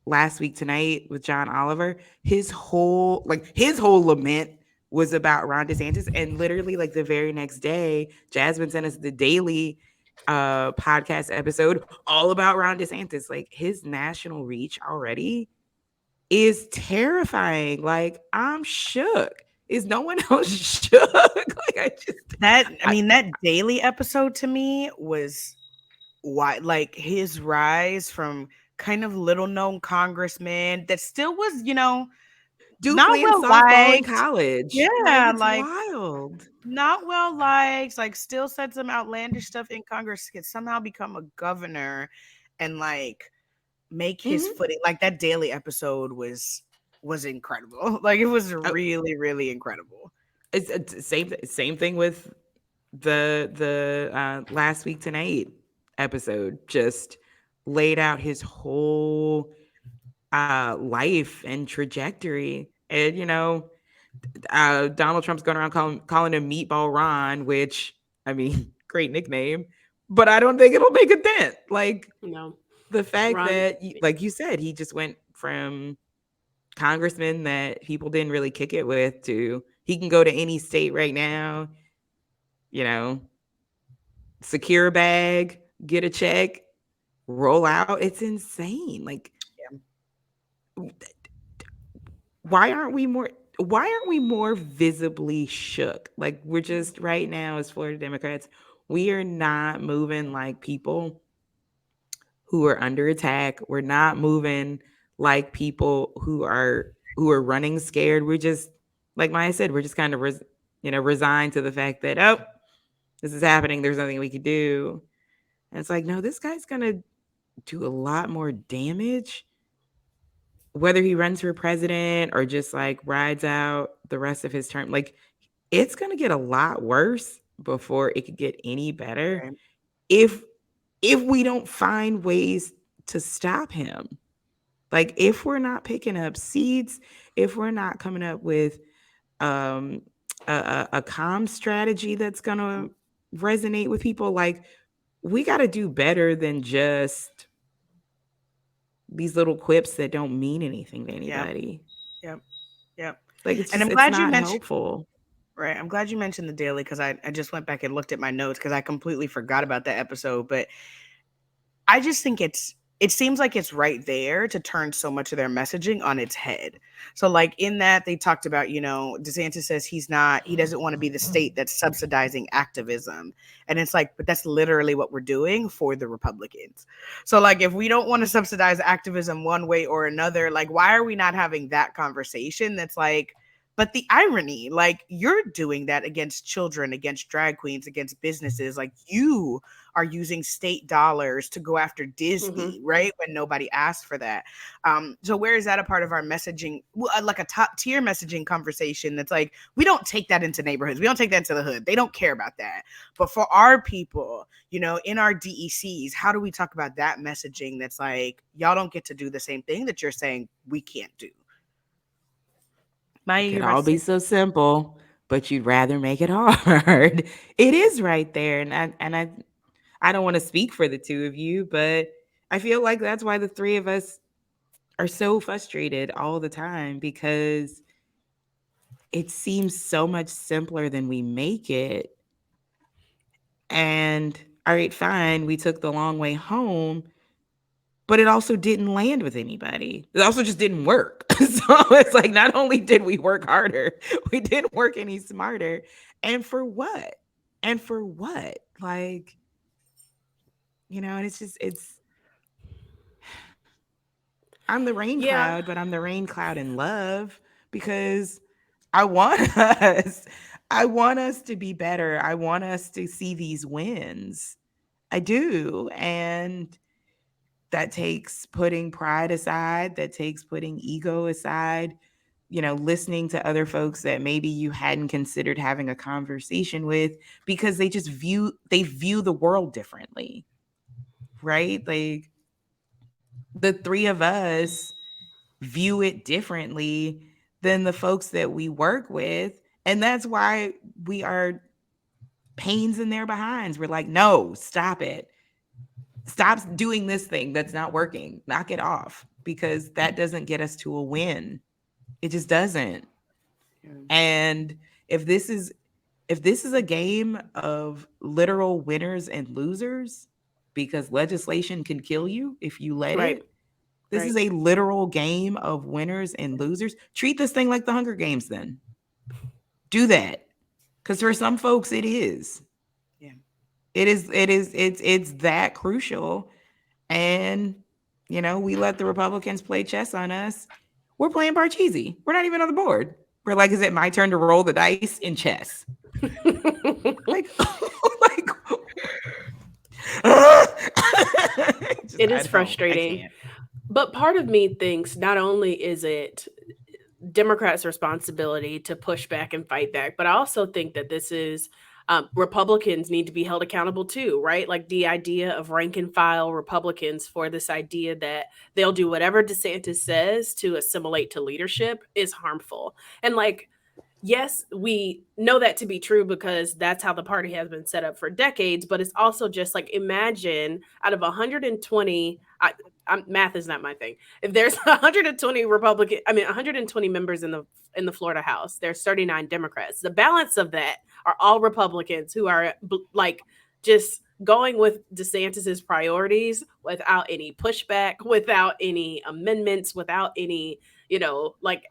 Last Week Tonight with John Oliver. His whole lament was about Ron DeSantis, and literally like the very next day, Jasmine sent us the daily podcast episode all about Ron DeSantis. Like his national reach already is terrifying. Like I'm shook. Is no one else shook?
That daily episode to me was why, like, his rise from kind of little known congressman that still was,
dude
not
playing
well
softball in
liked.
college. Like
Yeah,
it's
like
wild.
not well liked, like still said some outlandish stuff in Congress, could somehow become a governor and like make his
Mhm.
footing. Like that daily episode was incredible. Like it was really, really incredible.
It's same thing with the Last Week Tonight episode. Just laid out his whole life and trajectory. And Donald Trump's going around calling him Meatball Ron, which I mean, great nickname, but I don't think it'll make a dent. Like
No,
the fact
Ron.
that, like you said, he just went from congressman that people didn't really kick it with to he can go to any state right now, you know, secure a bag, get a check, roll out. It's insane. Like, why aren't we more visibly shook? Like we're just right now as Florida Democrats, we are not moving like people who are under attack. We're not moving like people who are running scared. We're just like Maya said, we're just kind of resigned to the fact that this is happening. There's nothing we could do. And it's like, no, this guy's gonna do a lot more damage whether he runs for president or just like rides out the rest of his term. Like it's gonna get a lot worse before it could get any better
Right.
if we don't find ways to stop him. Like if we're not picking up seats, if we're not coming up with um a calm strategy that's gonna resonate with people, like we got to do better than just these little quips that don't mean anything to
Yep.
anybody.
Yep.
Like it's
And
just
I'm
it's
glad you
not
mentioned
helpful.
right. I'm glad you mentioned the daily because I just went back and looked at my notes because I completely forgot about that episode. But I just think it seems like it's right there to turn so much of their messaging on its head. So like in that they talked about, DeSantis says he doesn't want to be the state that's subsidizing activism. And it's like, but that's literally what we're doing for the Republicans. So like if we don't want to subsidize activism one way or another, like why are we not having that conversation that's like, but the irony, like you're doing that against children, against drag queens, against businesses, like you are using state dollars to go after
Mhm.
Disney, right? When nobody asked for that. So where is that a part of our messaging, like a top tier messaging conversation that's like, we don't take that into neighborhoods. We don't take that to the hood. They don't care about that. But for our people, in our DECs, how do we talk about that messaging that's like, y'all don't get to do the same thing that you're saying we can't do? Maya,
It
you're
could
about
all
to
be
say.
so simple, but you'd rather make it hard. It is right there, and I don't want to speak for the two of you, but I feel like that's why the three of us are so frustrated all the time, because it seems so much simpler than we make it. And all right, fine, we took the long way home, but it also didn't land with anybody. It also just didn't work. So it's like, not only did we work harder, we didn't work any smarter. And for what? And for what? Like, and I'm the rain
Yeah.
cloud, but I'm the rain cloud in love, because I want us. I want us to be better. I want us to see these wins. I do. And that takes putting pride aside, that takes putting ego aside, listening to other folks that maybe you hadn't considered having a conversation with, because they view the world differently, right? Like, the three of us view it differently than the folks that we work with. And that's why we are pains in their behinds. We're like, no, stop it. Stop doing this thing that's not working. Knock it off, because that doesn't get us to a win. It just doesn't. And if this is if this is a game of literal winners and losers, because legislation can kill you if you let
Right.
it, this
Right.
is a literal game of winners and losers. Treat this thing like the Hunger Games then. Do that. Because for some folks it is.
Yeah.
It's that crucial. And we let the Republicans play chess on us. We're playing Parcheesi. We're not even on the board. We're like, is it my turn to roll the dice in chess? Like, like,
It
I
is
don't. I
frustrating.
can't.
But part of me thinks not only is it Democrats' responsibility to push back and fight back, but I also think that this is Republicans need to be held accountable too, right? Like the idea of rank and file Republicans for this idea that they'll do whatever DeSantis says to assimilate to leadership is harmful. And like, yes, we know that to be true because that's how the party has been set up for decades. But it's also just like, imagine out of 120, math is not my thing. If there's 120 120 members in the Florida House, there's 39 Democrats. The balance of that are all Republicans who are like just going with DeSantis's priorities without any pushback, without any amendments, without any, like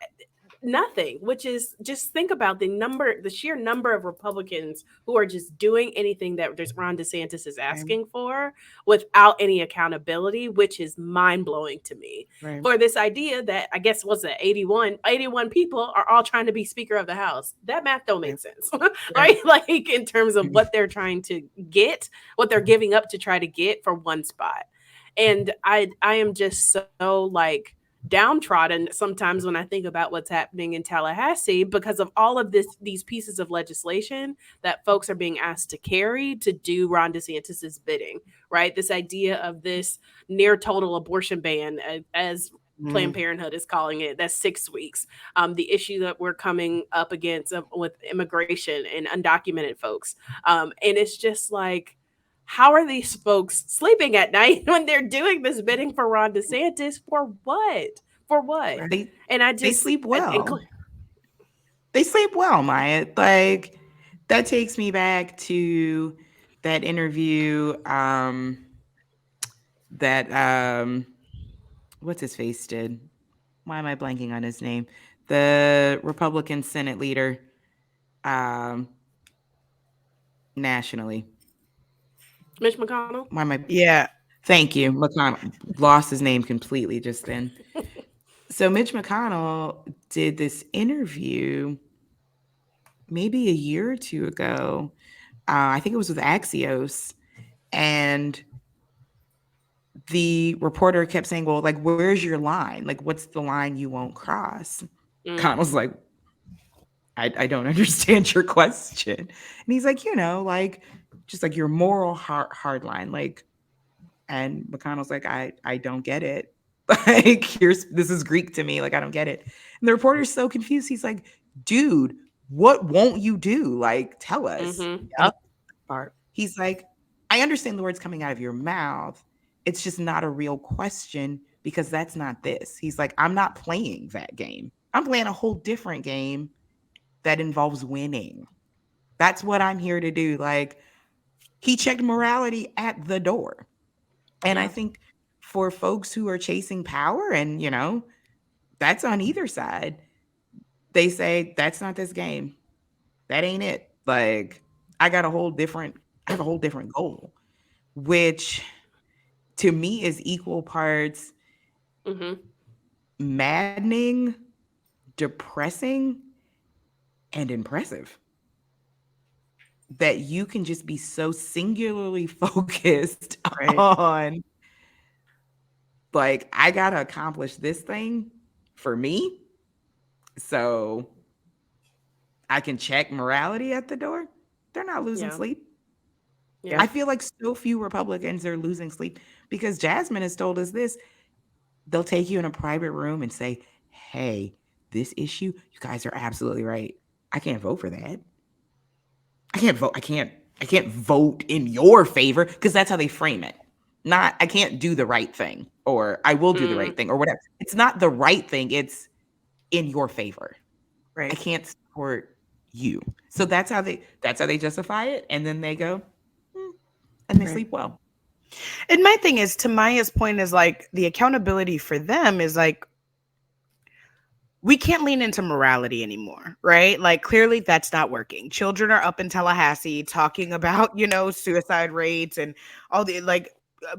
nothing, which is just think about the sheer number of Republicans who are just doing anything that there's Ron DeSantis is
Right.
asking for without any accountability, which is mind blowing to me.
Right.
For this idea that I guess was it 81 people are all trying to be Speaker of the House. That math don't make
Right.
sense,
Right.
right? Like in terms of what they're trying to get, what they're giving up to try to get for one spot. And I am just so like downtrodden sometimes when I think about what's happening in Tallahassee because of all of these pieces of legislation that folks are being asked to carry to do Ron DeSantis's bidding, right? This idea of this near total abortion ban, as Planned
Mm.
Parenthood is calling it, that's 6 weeks. The issue that we're coming up against with immigration and undocumented folks, and it's just like, how are these folks sleeping at night when they're doing this bidding for Ron DeSantis? For what? For what?
Right.
They
And I
they
just,
sleep well. They sleep well, Maya. Like, that takes me back to that interview, that what's his face did. Why am I blanking on his name? The Republican Senate leader, um, nationally.
Mitch McConnell.
Why am I?
Yeah.
Thank you, McConnell. Lost his name completely just then. So Mitch McConnell did this interview maybe a year or two ago. I think it was with Axios, And the reporter kept saying, well, like, where's your line? Like, what's the line you won't cross?
Mm,
Connell's like, I don't understand your question. And he's like, like, just like your moral hard line. Like, and McConnell's like, I don't get it. Like, this is Greek to me. Like, I don't get it. And the reporter's so confused. He's like, dude, what won't you do? Like, tell us.
mhm.
And
Yep. Part.
he's like, I understand the words coming out of your mouth. It's just not a real question because that's not this. He's like, I'm not playing that game. I'm playing a whole different game that involves winning. That's what I'm here to do. Like, he checked morality at the door. And I
Yeah.
think for folks who are chasing power, and, that's on either side, they say, that's not this game. That ain't it. Like, I got a whole different, I have a whole different goal, which to me is equal parts
Mhm.
maddening, depressing, and impressive. That you can just be so singularly focused
Right.
on, like, I gotta accomplish this thing for me so I can check morality at the door. They're not losing
Yeah.
sleep.
Yeah.
I
Yep.
feel like so few Republicans are losing sleep because Jasmine has told us this. They'll take you in a private room and say, hey, this issue, you guys are absolutely right. I can't vote for that. I can't vote. I can't vote in your favor because that's how they frame it. Not I can't do the right thing or I will do the
Mm,
right thing or whatever. It's not the right thing. It's in your favor. I
Right.
can't support you. So that's how they justify it. And then they go, "Hmm," and they
Right.
sleep well.
And my thing is, to Maya's point, is like the accountability for them is like we can't lean into morality anymore, right? Like clearly that's not working. Children are up in Tallahassee talking about, suicide rates and all the like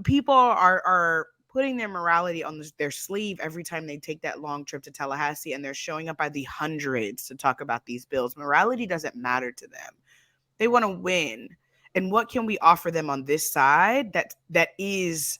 people are putting their morality on their sleeve every time they take that long trip to Tallahassee and they're showing up by the hundreds to talk about these bills. Morality doesn't matter to them. They want to win. And what can we offer them on this side that is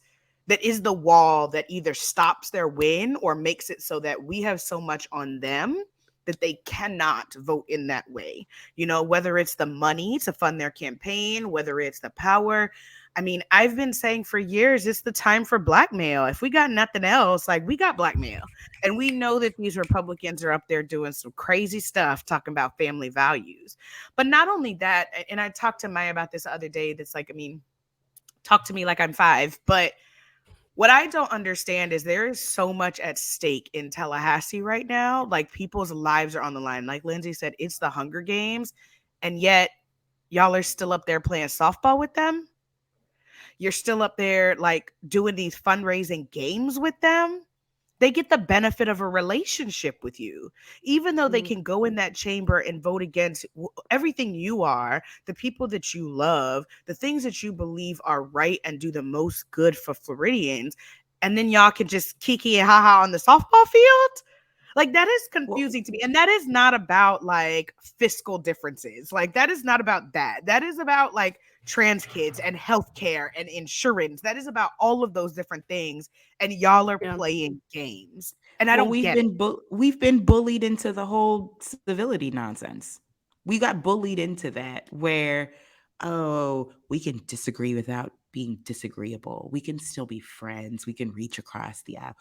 the wall that either stops their win or makes it so that we have so much on them that they cannot vote in that way. Whether it's the money to fund their campaign, whether it's the power. I mean, I've been saying for years, it's the time for blackmail. If we got nothing else, like we got blackmail. And we know that these Republicans are up there doing some crazy stuff, talking about family values. But not only that, and I talked to Maya about this the other day, that's like, I mean, talk to me like I'm 5, but what I don't understand is there is so much at stake in Tallahassee right now. Like people's lives are on the line. Like Lindsay said, it's the Hunger Games. And yet y'all are still up there playing softball with them. You're still up there like doing these fundraising games with them. They get the benefit of a relationship with you, even though they
mm,
can go in that chamber and vote against everything you are, the people that you love, the things that you believe are right and do the most good for Floridians. And then y'all can just kiki and haha on the softball field. Like that is
Well,
confusing to me. And that is not about like fiscal differences. Like that is not about that. That is about like trans kids and healthcare and insurance. That is about all of those different things. And y'all are
yeah.
playing games. And I
well,
don't
we've
get it.
been we've been bullied into the whole civility nonsense. We got bullied into that where, oh, we can disagree without being disagreeable. We can still be friends. We can reach across the aisle.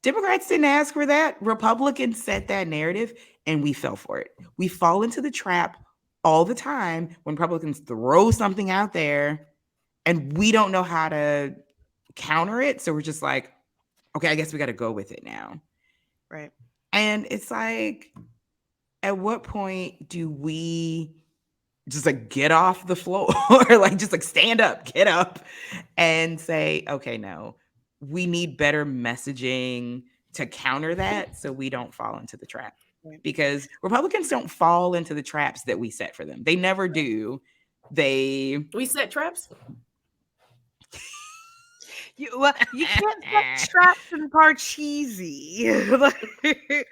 Democrats didn't ask for that. Republicans set that narrative and we fell for it. We fall into the trap all the time when Republicans throw something out there and we don't know how to counter it. So we're just like, okay, I guess we got to go with it now.
Right.
And it's like, at what point do we just like get off the floor or like just like stand up, get up and say, okay, no, we need better messaging to counter that so we don't fall into the trap.
Right.
Because Republicans don't fall into the traps that we set for them. They never do. They
We set traps?
You can't set traps in Parcheesi. Like,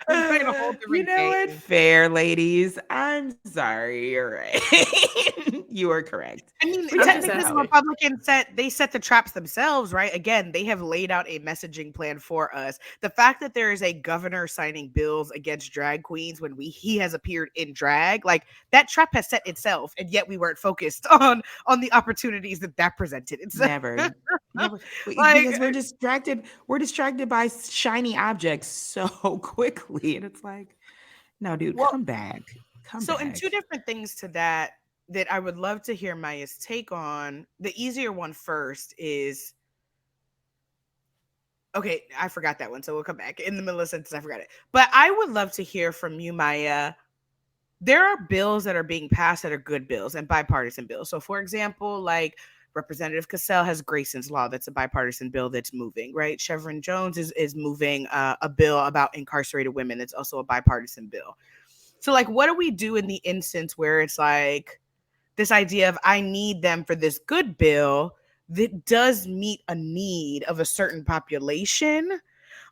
we're playing a whole
you
different
know what?
game.
Fair, ladies. I'm sorry. You're right. You are correct.
I mean,
We
I'm
talked
just
technically,
about
the
asking.
it.
Republicans they set the traps themselves, right? Again, they have laid out a messaging plan for us. The fact that there is a governor signing bills against drag queens when he has appeared in drag, like that trap has set itself, and yet we weren't focused on the opportunities that presented itself.
Never. Never.
Like,
Because we're distracted. We're distracted by shiny objects so quickly. And it's like, no, dude,
well,
come back. Come
so in
back.
two different things to that I would love to hear Maya's take on. The easier one first is okay, I forgot that one, so we'll come back in the middle of the sentence. I forgot it, but I would love to hear from you, Maya. There are bills that are being passed that are good bills and bipartisan bills. So, for example, like Representative Cassell has Grayson's Law, that's a bipartisan bill that's moving, right? Chevron Jones is moving a bill about incarcerated women. It's also a bipartisan bill. So, like, what do we do in the instance where it's like this idea of I need them for this good bill that does meet a need of a certain population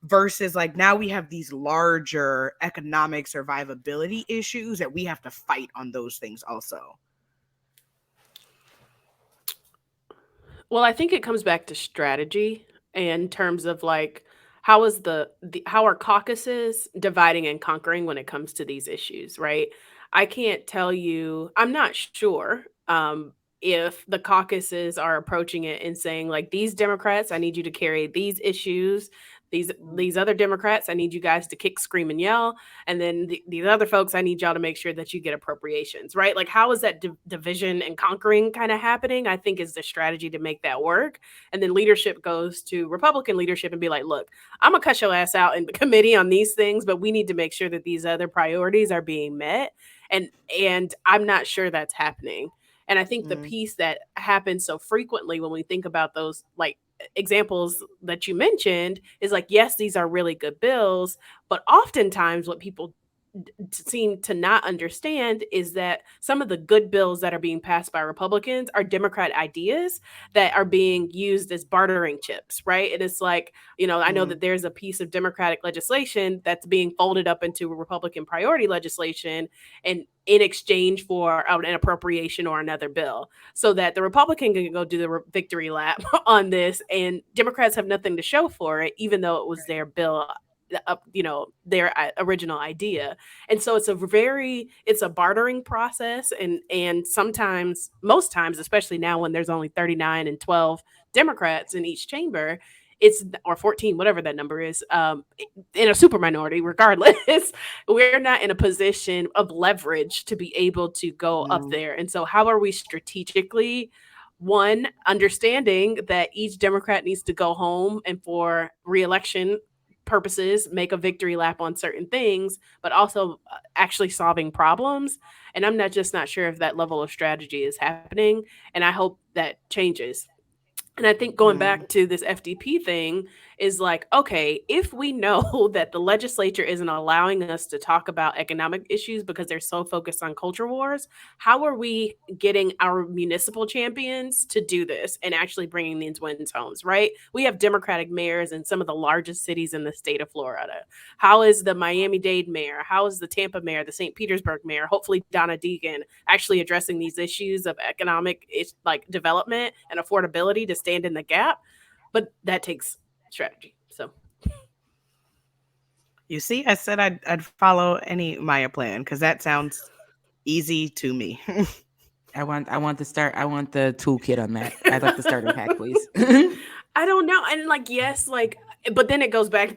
versus like now we have these larger economic survivability issues that we have to fight on those things also.
Well, I think it comes back to strategy in terms of like how is how are caucuses dividing and conquering when it comes to these issues, right? I can't tell you, I'm not sure if the caucuses are approaching it and saying like these Democrats, I need you to carry these issues. These other Democrats, I need you guys to kick, scream, and yell, and then these other folks, I need y'all to make sure that you get appropriations, right? Like, how is that division and conquering kind of happening? I think is the strategy to make that work. And then leadership goes to Republican leadership and be like, look, I'm gonna cut your ass out in the committee on these things, but we need to make sure that these other priorities are being met. And and I'm not sure that's happening. And I think the
Mm,
piece that happens so frequently when we think about those like examples that you mentioned is like, yes, these are really good bills, but oftentimes what people seem to not understand is that some of the good bills that are being passed by Republicans are Democrat ideas that are being used as bartering chips, right? And it's like, I know
mm,
that there's a piece of Democratic legislation that's being folded up into Republican priority legislation and in exchange for an appropriation or another bill so that the Republican can go do the victory lap on this and Democrats have nothing to show for it, even though it was their bill their original idea. And so it's a bartering process, and sometimes, most times, especially now when there's only 39 and 12 Democrats in each chamber, it's or 14, whatever that number is, in a super minority regardless. We're not in a position of leverage to be able to go up
no.
there. And so how are we strategically, one, understanding that each Democrat needs to go home and for reelection purposes make a victory lap on certain things, but also actually solving problems. And I'm not sure if that level of strategy is happening, and I hope that changes. And I think going
Mm,
back to this FDP thing is like, okay, if we know that the legislature isn't allowing us to talk about economic issues because they're so focused on culture wars, how are we getting our municipal champions to do this and actually bringing these wins homes, right? We have Democratic mayors in some of the largest cities in the state of Florida. How is the Miami-Dade mayor? How is the Tampa mayor, the St. Petersburg mayor, hopefully Donna Deegan, actually addressing these issues of economic like development and affordability to stand in the gap? But that takes strategy. So
you see, I said I'd follow any Maya plan because that sounds easy to me.
I want the toolkit on that. I'd like the starter pack, please.
I don't know. And like, yes, like, but then it goes back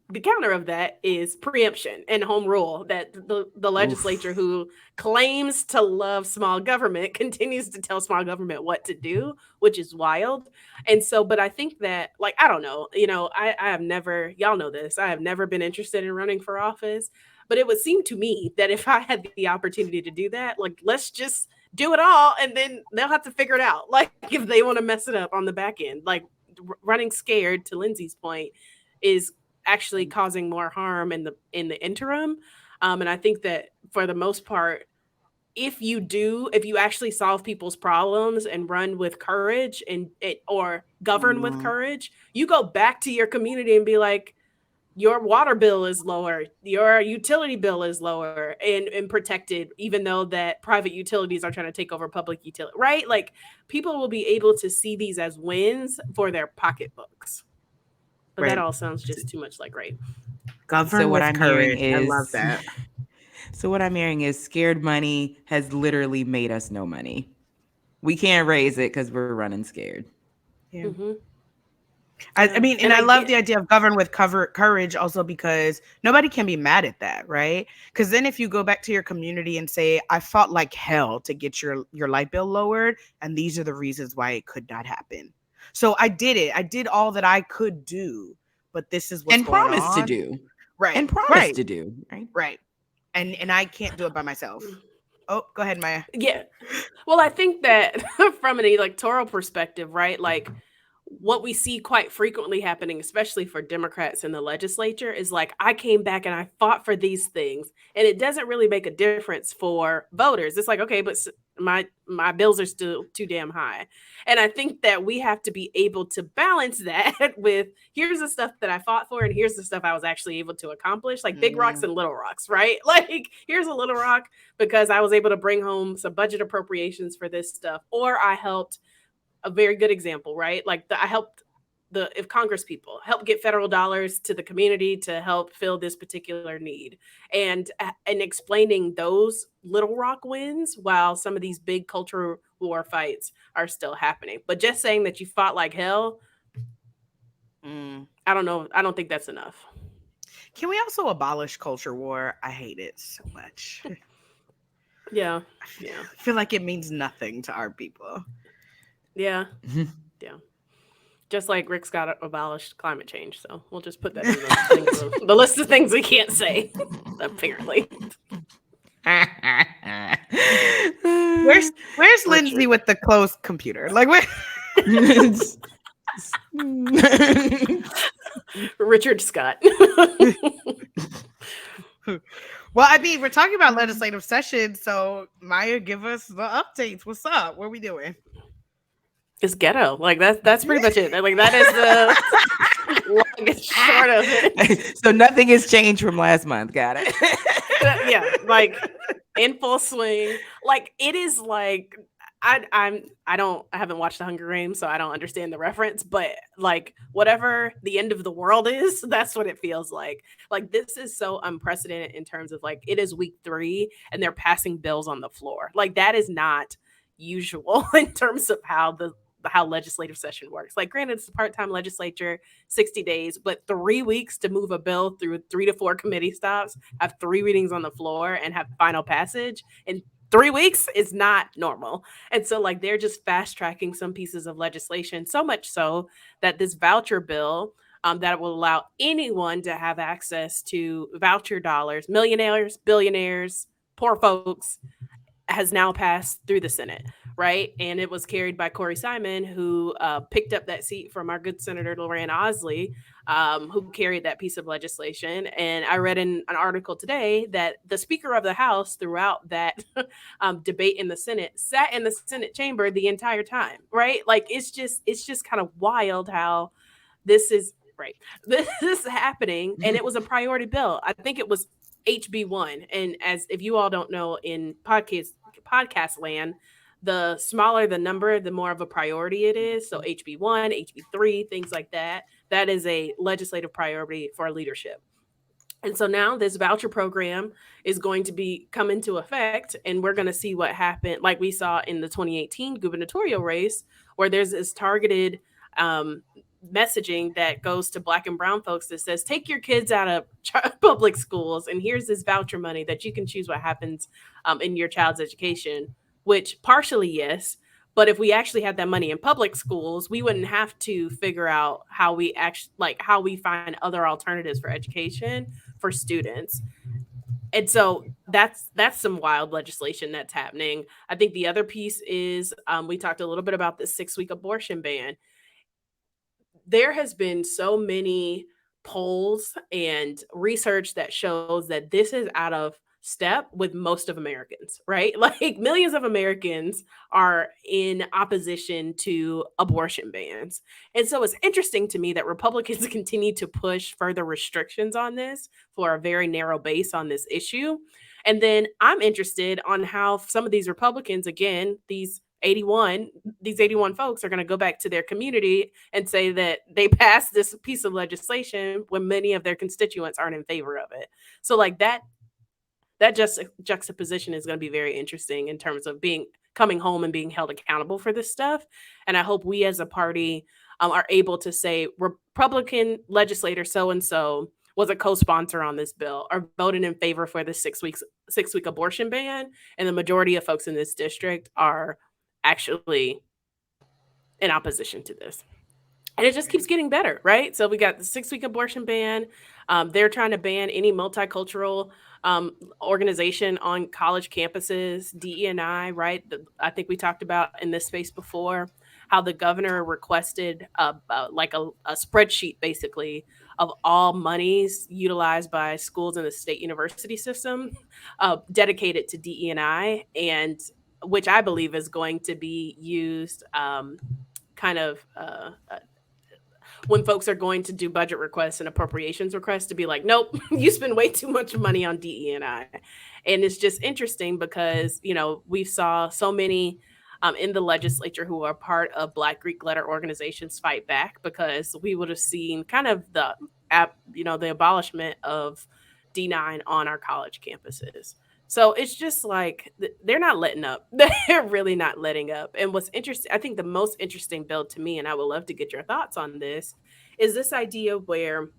the counter of that is preemption and home rule that the legislature
Oof.
who claims to love small government continues to tell small government what to do, which is wild. And so, but I think that, like, I don't know, I have never, y'all know this, I have never been interested in running for office, but it would seem to me that if I had the opportunity to do that, like, let's just do it all and then they'll have to figure it out. Like, if they want to mess it up on the back end, like running scared, to Lindsay's point, is actually causing more harm in the interim. And I think that for the most part, if you actually solve people's problems and run with courage and or govern with
Mm,
courage, you go back to your community and be like, your water bill is lower, your utility bill is lower and protected, even though that private utilities are trying to take over public utility, right? Like people will be able to see these as wins for their pocketbooks. But that
Right.
all sounds just too much like rape.
So
Govern
what
with
I'm hearing
courage. I love
is
that.
so what I'm hearing is scared money has literally made us no money. We can't raise it because we're running scared.
Yeah.
Hmm.
I
Yeah.
mean, and
And
I
I
love
get,
the idea of govern with courage also because nobody can be mad at that, right? Because then if you go back to your community and say, I fought like hell to get your light bill lowered, and these are the reasons why it could not happen. So I did it. I did all that I could do, but this is what's
And
going
promise to
on.
do.
Right,
And promise
right,
to do, right?
right. And I can't do it by myself. Oh, go ahead, Maya.
yeah. Well, I think that from an electoral perspective, right? Like what we see quite frequently happening, especially for Democrats in the legislature, is like, I came back and I fought for these things. And it doesn't really make a difference for voters. It's like, okay, but my bills are still too damn high. And I think that we have to be able to balance that with here's the stuff that I fought for and here's the stuff I was actually able to accomplish, like big rocks
Mm,
and little rocks, right? Like here's a little rock because I was able to bring home some budget appropriations for this stuff, or I helped a very good example, right? Like I helped the if Congress people help get federal dollars to the community to help fill this particular need, and explaining those little rock wins while some of these big cultural war fights are still happening. But just saying that you fought like hell,
mm.
I don't know. I don't think that's enough.
Can we also abolish culture war? I hate it so much.
Yeah, yeah,
I feel like it means nothing to our people.
yeah, yeah. Just like Rick Scott abolished climate change, so we'll just put that in the things the list of things we can't say. Apparently,
Where's Lindsay
Richard.
with the closed computer? Like where?
Richard Scott.
Well, I mean, we're talking about legislative session, so Maya, give us the updates. What's up? What are we doing?
It's ghetto. Like that's pretty much it. Like that is the long and short of it.
So nothing has changed from last month. Got it.
Yeah, like in full swing. Like it is like I haven't watched the Hunger Games, so I don't understand the reference, but like whatever the end of the world is, that's what it feels like. Like this is so unprecedented in terms of like it is week 3 and they're passing bills on the floor. Like that is not usual in terms of how legislative session works. Like granted it's a part-time legislature, 60 days, but 3 weeks to move a bill through 3 to 4 committee stops, have 3 readings on the floor and have final passage in 3 weeks is not normal. And so, like, they're just fast tracking some pieces of legislation, so much so that this voucher bill that will allow anyone to have access to voucher dollars, millionaires, billionaires, poor folks, has now passed through the Senate, right? And it was carried by Corey Simon, who picked up that seat from our good Senator Lorraine Osley, who carried that piece of legislation. And I read in an article today that the Speaker of the House, throughout that debate in the Senate, sat in the Senate chamber the entire time, right? Like it's just kind of wild how this is right. This is happening, and it was a priority bill. I think it was HB1. And as if you all don't know, in podcast land, the smaller the number, the more of a priority it is. So HB1, HB3, things like that. That is a legislative priority for leadership. And so now this voucher program is going to be come into effect, and we're going to see what happened, like we saw in the 2018 gubernatorial race, where there's this targeted um, messaging that goes to Black and Brown folks that says, take your kids out of public schools, and here's this voucher money that you can choose what happens in your child's education. Which partially yes, but if we actually had that money in public schools, we wouldn't have to figure out how we actually like how we find other alternatives for education for students. And so that's some wild legislation that's happening. I think the other piece is we talked a little bit about the 6-week abortion ban. There has been so many polls and research that shows that this is out of step with most of Americans, right? Like millions of Americans are in opposition to abortion bans. And so it's interesting to me that Republicans continue to push further restrictions on this for a very narrow base on this issue. And then I'm interested on how some of these Republicans, again, 81 these 81 folks are going to go back to their community and say that they passed this piece of legislation when many of their constituents aren't in favor of it. So like that just juxtaposition is going to be very interesting in terms of being coming home and being held accountable for this stuff. And I hope we as a party are able to say Republican legislator so and so was a co-sponsor on this bill or voted in favor for the 6-week abortion ban, and the majority of folks in this district are actually in opposition to this. And it just keeps getting better, right? So we got the 6-week abortion ban. They're trying to ban any multicultural organization on college campuses, DE&I, right? I think we talked about in this space before how the governor requested like a spreadsheet basically of all monies utilized by schools in the state university system dedicated to DE&I, and which I believe is going to be used kind of when folks are going to do budget requests and appropriations requests to be like, nope, you spend way too much money on DE&I. And it's just interesting because, we saw so many in the legislature who are part of Black Greek letter organizations fight back because we would have seen kind of the abolishment of D9 on our college campuses. So it's just like they're not letting up. They're really not letting up. And what's interesting, I think the most interesting bill to me, and I would love to get your thoughts on this, is this idea where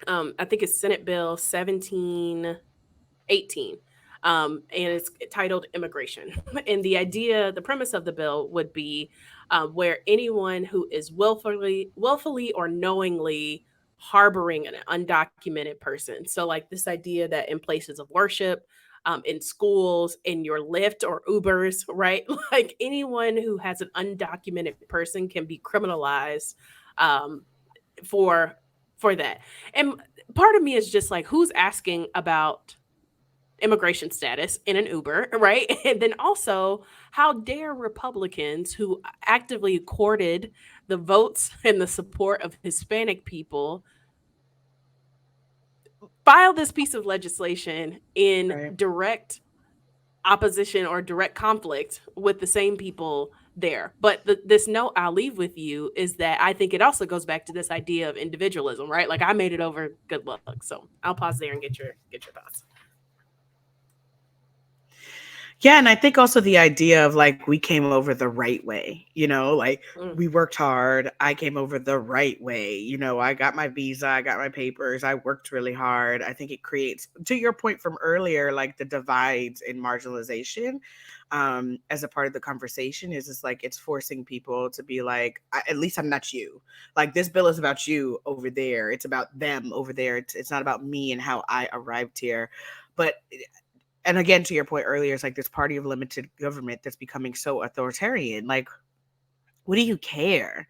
I think it's Senate Bill 1718, and it's titled Immigration. And the premise of the bill would be where anyone who is willfully or knowingly harboring an undocumented person. So, like this idea that in places of worship, in schools, in your Lyft or Ubers, right? Like anyone who has an undocumented person can be criminalized um, for that. And part of me is just like, who's asking about immigration status in an Uber, right? And then also, how dare Republicans who actively courted the votes and the support of Hispanic people file this piece of legislation in
Right.
direct opposition or direct conflict with the same people there. But this note I'll leave with you is that I think it also goes back to this idea of individualism, right? Like I made it over, good luck. So I'll pause there and get your thoughts.
Yeah, and I think also the idea of like we came over the right way, like
Mm.
we worked hard. I came over the right way. I got my visa, I got my papers, I worked really hard. I think it creates, to your point from earlier, like the divides in marginalization as a part of the conversation is just like it's forcing people to be like, at least I'm not you. Like this bill is about you over there. It's about them over there. It's not about me and how I arrived here. But and again, to your point earlier, it's like this party of limited government that's becoming so authoritarian. Like, what do you care?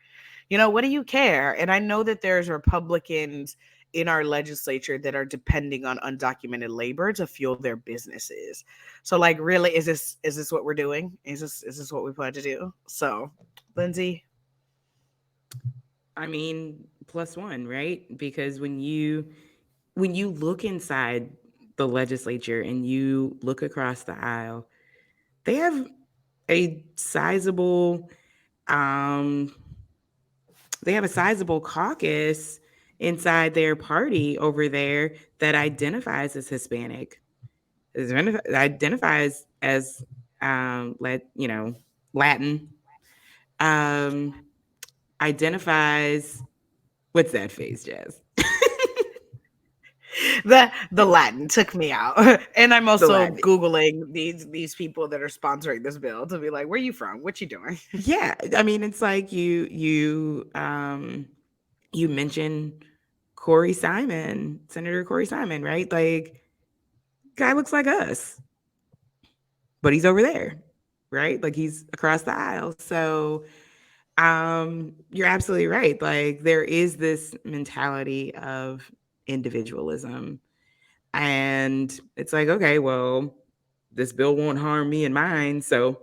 What do you care? And I know that there's Republicans in our legislature that are depending on undocumented labor to fuel their businesses. So, like, really, is this what we're doing? Is this what we plan to do? So, Lindsay.
I mean, plus one, right? Because when you look inside the legislature and you look across the aisle, they have a sizable um they have a sizable caucus inside their party over there that identifies as Hispanic, identifies as Latin, um, identifies, what's that face, Jazz?
The Latin took me out. And I'm also
Latin.
Googling these people that are sponsoring this bill to be like, where you from? What you doing?
Yeah, I mean, it's like you mentioned Senator Corey Simon, right? Like, guy looks like us, but he's over there, right? Like he's across the aisle. So you're absolutely right. Like there is this mentality of individualism. And it's like, okay, well, this bill won't harm me and mine. So,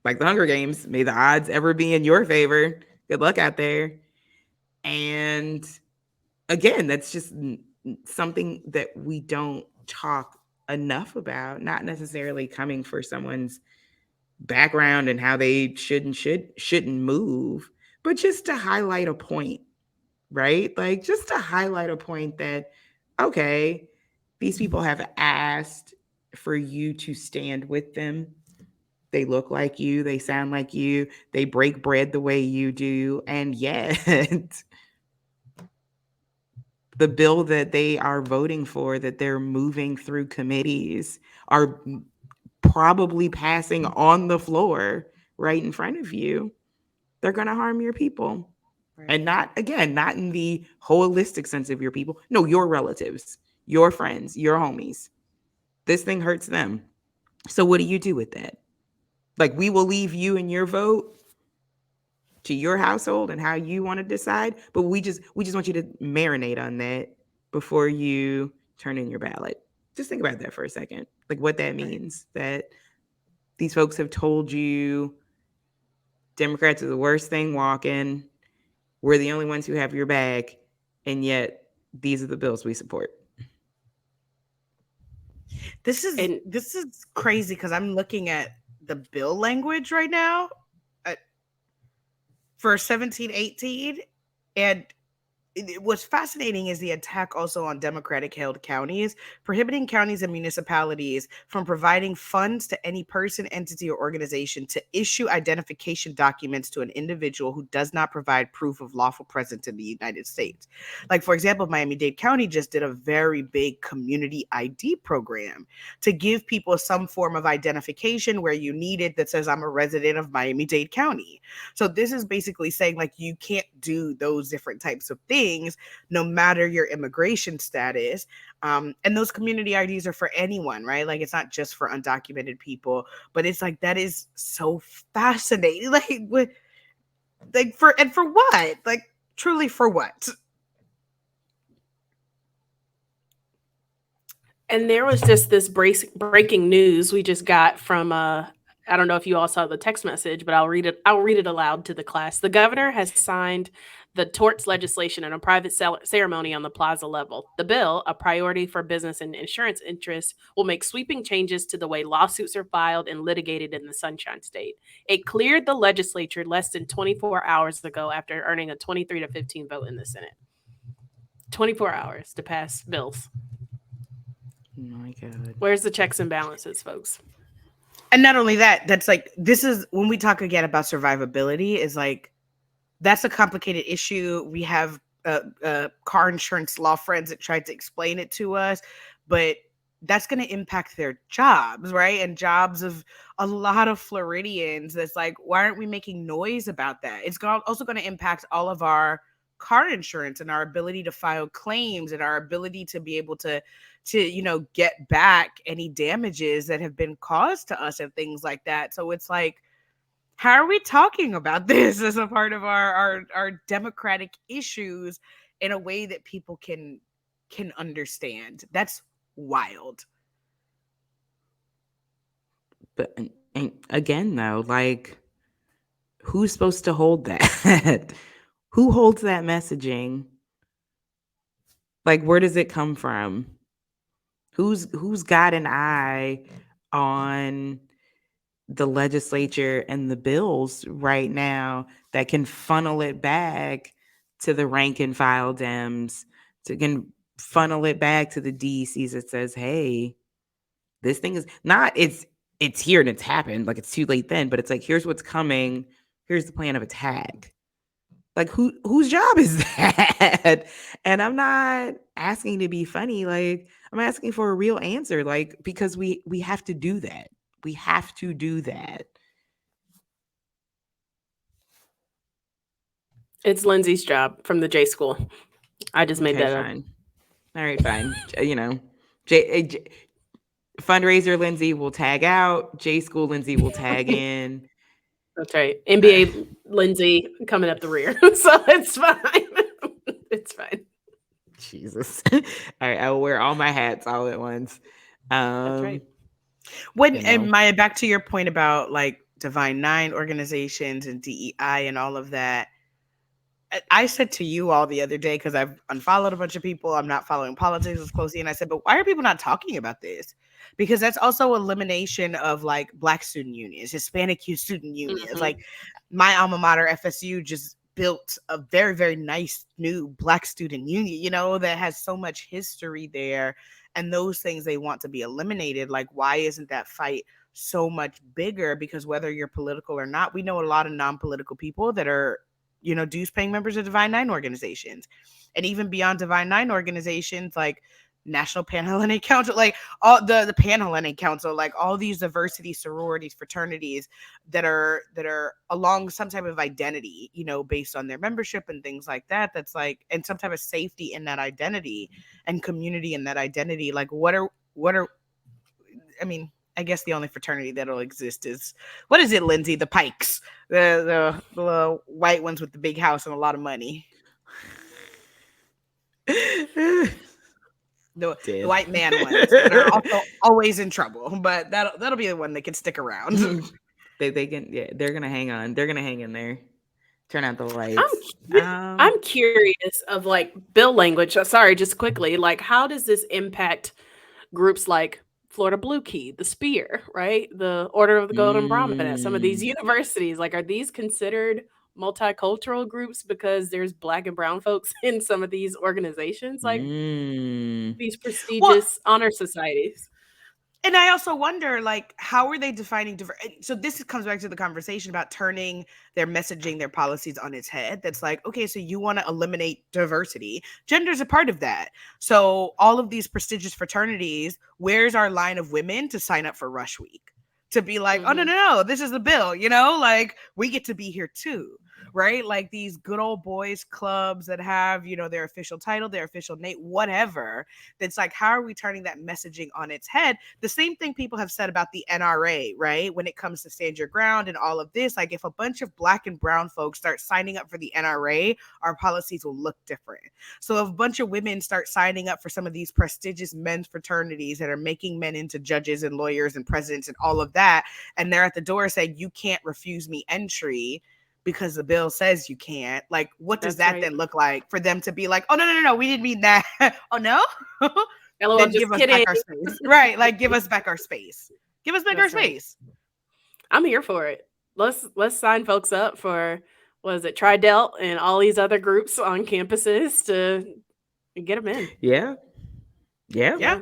like the Hunger Games, may the odds ever be in your favor. Good luck out there. And again, that's just something that we don't talk enough about, not necessarily coming for someone's background and how they shouldn't move, but just to highlight a point, right? Like just to highlight a point that okay, these people have asked for you to stand with them. They look like you, they sound like you, they break bread the way you do, and yet the bill that they are voting for, that they're moving through committees, are probably passing on the floor right in front of you. They're going to harm your people.
Right.
And not, again, not in the holistic sense of your people. No, your relatives, your friends, your homies. This thing hurts them. So what do you do with that? Like, we will leave you and your vote to your household and how you want to decide, but we just want you to marinate on that before you turn in your ballot. Just think about that for a second. Like what that means, that these folks have told you Democrats are the worst thing walking. We're the only ones who have your back, and yet these are the bills we support.
This is crazy because I'm looking at the bill language right now for 1718, and what's fascinating is the attack also on Democratic held counties, prohibiting counties and municipalities from providing funds to any person, entity, or organization to issue identification documents to an individual who does not provide proof of lawful presence in the United States. Like, for example, Miami-Dade County just did a very big community ID program to give people some form of identification where you need it that says, I'm a resident of Miami-Dade County. So this is basically saying, like, you can't do those different types of things no matter your immigration status. And those community IDs are for anyone, right? Like, it's not just for undocumented people, but it's like, that is so fascinating. For what? Like, truly for what?
And there was just this breaking news we just got from I don't know if you all saw the text message, but I'll read it aloud to the class. The governor has signed the torts legislation in a private ceremony on the plaza level. The bill, a priority for business and insurance interests, will make sweeping changes to the way lawsuits are filed and litigated in the Sunshine State. It cleared the legislature less than 24 hours ago after earning a 23-15 vote in the Senate. 24 hours to pass bills.
Oh my God.
Where's the checks and balances, folks?
And not only that, that's like, this is when we talk again about survivability, is like, that's a complicated issue. We have car insurance law friends that tried to explain it to us, but that's going to impact their jobs, right? And jobs of a lot of Floridians. That's like, why aren't we making noise about that? It's also going to impact all of our car insurance and our ability to file claims and our ability to be able to get back any damages that have been caused to us and things like that. So it's like, how are we talking about this as a part of our democratic issues in a way that people can understand? That's wild.
But and again, though, like, who's supposed to hold that? Who holds that messaging? Like, where does it come from? Who's got an eye on the legislature and the bills right now that can funnel it back to the rank and file Dems, can funnel it back to the DECs that says, hey, this thing is not, it's here and it's happened. Like, it's too late then, but it's like, here's what's coming. Here's the plan of attack. Like, whose job is that? And I'm not asking to be funny. Like, I'm asking for a real answer. Like, because we have to do that. We have to do that.
It's Lindsay's job from the J School. I just made that
fine. All right, fine. Fundraiser Lindsay will tag out. J School Lindsay will tag in.
That's right. NBA Lindsay coming up the rear. So it's fine. It's fine.
Jesus. All right, I'll wear all my hats all at once.
That's right.
Um,
When
you
and
know.
Maya, back to your point about like Divine Nine organizations and DEI and all of that. I said to you all the other day because I've unfollowed a bunch of people. I'm not following politics as closely, and I said, but why are people not talking about this? Because that's also elimination of like Black student unions, Hispanic student unions.
Mhm.
Like my alma mater, FSU, just built a very very nice new Black student union. That has so much history there, and those things they want to be eliminated. Like, why isn't that fight so much bigger? Because whether you're political or not, we know a lot of non-political people that are dues paying members of Divine Nine organizations. And even beyond Divine Nine organizations, like National Panhellenic Council, like all the Panhellenic Council, like all these diversity sororities, fraternities that are along some type of identity, based on their membership and things like that. That's like, and some type of safety in that identity and community in that identity. Like, what are I mean, I guess the only fraternity that'll exist is what is it, Lindsay? The Pikes, the little white ones with the big house and a lot of money. The
Dead.
white man ones that are also always in trouble, but that'll be the one that can stick around.
They can, yeah, they're gonna hang on. They're gonna hang in there. Turn out the
I'm
lights.
I'm curious of like bill language. Sorry, just quickly. Like, how does this impact groups like Florida Blue Key, the Spear, right? The Order of the Golden Prominence, some of these
Mm,
universities. Like, are these considered multicultural groups because there's black and brown folks in some of these organizations, like
mm,
these
Well,
prestigious honor societies?
and I also wonder, like, how are they defining so this comes back to the conversation about turning their messaging, their policies on its head. That's like, okay, so you want to eliminate diversity. Gender's a part of that. So all of these prestigious fraternities, where's our line of women to sign up for Rush Week? To be like, oh, no,
Mhm.
no, no, this is the bill, like we get to be here too. Right? Like these good old boys clubs that have, their official title, their official name, whatever. That's like, how are we turning that messaging on its head? The same thing people have said about the NRA, right? When it comes to stand your ground and all of this, like if a bunch of black and brown folks start signing up for the NRA, our policies will look different. So if a bunch of women start signing up for some of these prestigious men's fraternities that are making men into judges and lawyers and presidents and all of that, and they're at the door saying, you can't refuse me entry because the bill says you can't, like, what does
That's
that
right.
then look like for them to be like, oh, no, no, no, no, we didn't mean that. Oh, no?
LOL,
Then give
just
us back
kidding.
our space. Right. Like, give us back our space. Give us back our
That's right.
space.
I'm here for it. Let's sign folks up for what is it, Tridelt and all these other groups on campuses to get them in.
yeah, yeah.
Yeah.
Yeah.
You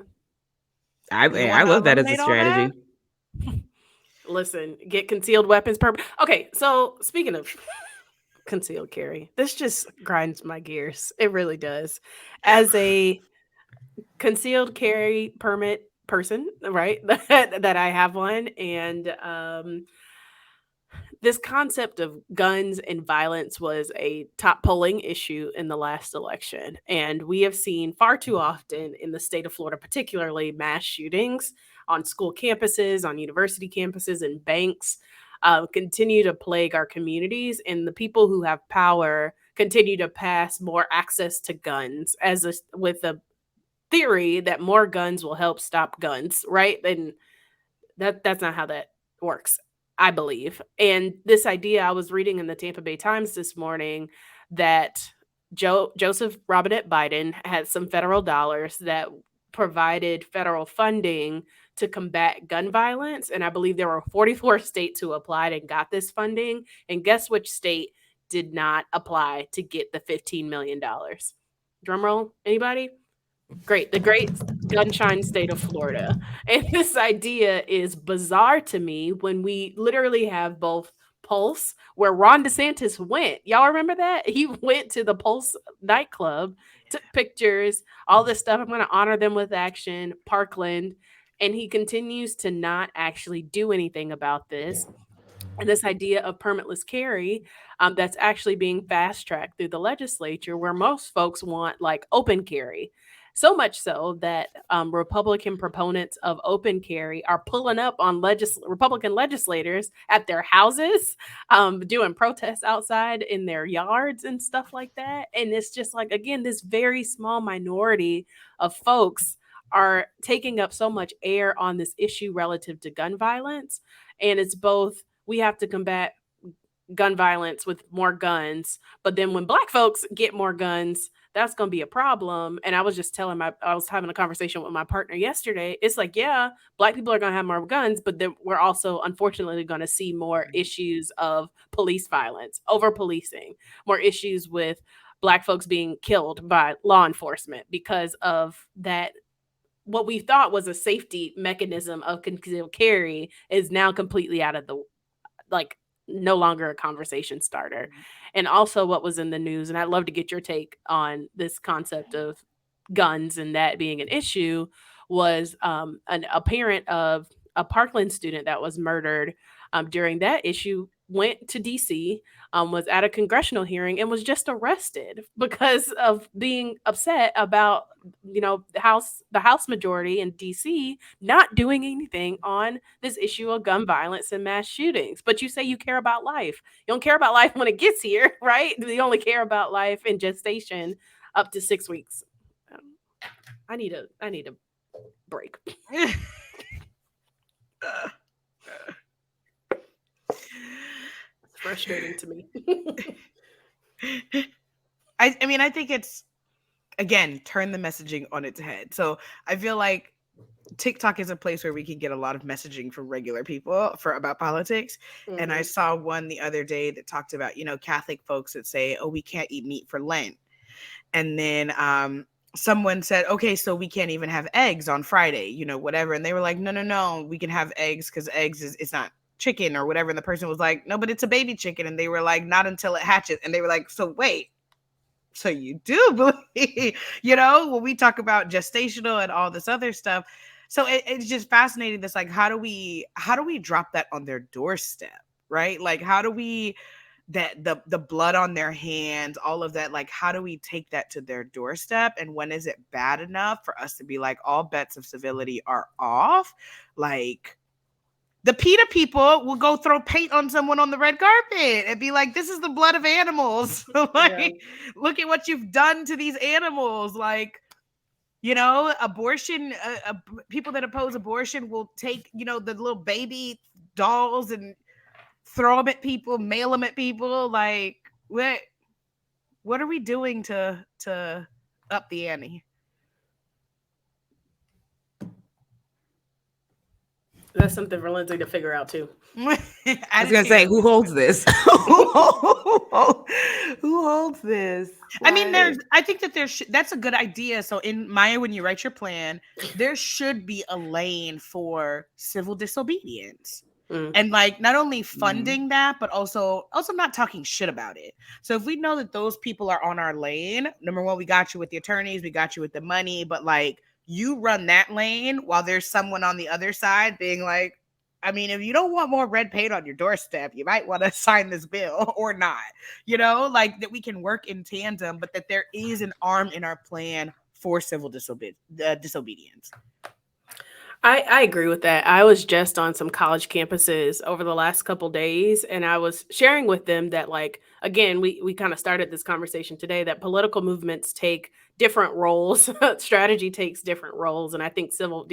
I
want to
love that as a
eliminate all that?
strategy.
Listen, get concealed weapons Okay, so speaking of concealed carry, this just grinds my gears. It really does. As a concealed carry permit person, right? That I have one, and this concept of guns and violence was a top polling issue in the last election. And we have seen far too often in the state of Florida, particularly mass shootings on school campuses, on university campuses, and banks continue to plague our communities. And the people who have power continue to pass more access to guns with the theory that more guns will help stop guns, right? And that's not how that works, I believe. And this idea, I was reading in the Tampa Bay Times this morning that Joseph Robinette Biden had some federal dollars that provided federal funding to combat gun violence. And I believe there were 44 states who applied and got this funding. And guess which state did not apply to get the $15 million? Drum roll, anybody? Great, the great gunshine state of Florida. And this idea is bizarre to me when we literally have both Pulse, where Ron DeSantis went. Y'all remember that? He went to the Pulse nightclub, took pictures, all this stuff. I'm going to honor them with action, Parkland. And he continues to not actually do anything about this. And this idea of permitless carry that's actually being fast tracked through the legislature, where most folks want like open carry. So much so that Republican proponents of open carry are pulling up on Republican legislators at their houses, doing protests outside in their yards and stuff like that. And it's just like, again, this very small minority of folks are taking up so much air on this issue relative to gun violence. And it's both, we have to combat gun violence with more guns, but then when black folks get more guns, that's going to be a problem. And I was having a conversation with my partner yesterday. It's like, yeah, black people are going to have more guns, but then we're also unfortunately going to see more issues of police violence, over policing, more issues with black folks being killed by law enforcement because of that. What we thought was a safety mechanism of concealed carry is now completely out of the, like, no longer a conversation starter. And also what was in the news, and I'd love to get your take on this concept of guns and that being an issue, was a parent of a Parkland student that was murdered during that issue went to DC, was at a congressional hearing and was just arrested because of being upset about, the House majority in DC not doing anything on this issue of gun violence and mass shootings. But you say you care about life. You don't care about life when it gets here, right? You only care about life in gestation up to 6 weeks. Um, I need a break. It's frustrating to me.
I mean, I think it's, again, turn the messaging on its head. So I feel like TikTok is a place where we can get a lot of messaging from regular people about politics. And I saw one the other day that talked about, Catholic folks that say, oh, we can't eat meat for Lent. And then someone said, okay, so we can't even have eggs on Friday, whatever. And they were like, no, we can have eggs because eggs it's not chicken or whatever. And the person was like, no, but it's a baby chicken. And they were like, not until it hatches. And they were like, so wait, so you do believe, when we talk about gestational and all this other stuff. So it's just fascinating. This, like, how do we drop that on their doorstep, right? Like, how do we, that the blood on their hands, all of that, like, how do we take that to their doorstep? And when is it bad enough for us to be like, all bets of civility are off? Like, the PETA people will go throw paint on someone on the red carpet and be like, this is the blood of animals. Like, look at what you've done to these animals. Like, abortion, people that oppose abortion will take, the little baby dolls and throw them at people, mail them at people. Like, what are we doing to up the ante?
That's something for Lindsay to figure out too.
I was gonna say, who holds this? Who holds this?
I mean, I think that that's a good idea. So in Maya, when you write your plan, there should be a lane for civil disobedience. And, like, not only funding that, but also not talking shit about it. So if we know that those people are on our lane, number one, we got you with the attorneys, we got you with the money, but, like, you run that lane while there's someone on the other side being like, I mean, if you don't want more red paint on your doorstep, you might want to sign this bill or not, like, that we can work in tandem, but that there is an arm in our plan for civil disobedience.
I agree with that. I was just on some college campuses over the last couple days, and I was sharing with them that, like, again, we kind of started this conversation today, that political movements take different roles. Strategy takes different roles, and I think civil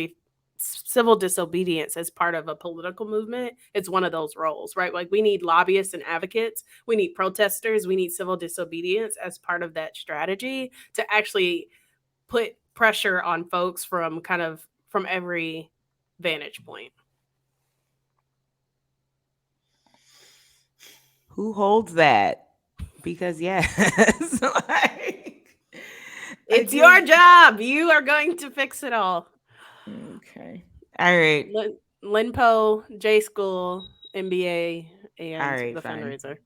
disobedience as part of a political movement, it's one of those roles, right? Like, we need lobbyists and advocates, we need protesters, we need civil disobedience as part of that strategy to actually put pressure on folks from every vantage point.
Who holds that? Because yes,
it's your job. You are going to fix it all.
Okay. All right.
Linpo, J School, MBA, and
all right,
the
fine.
fundraiser.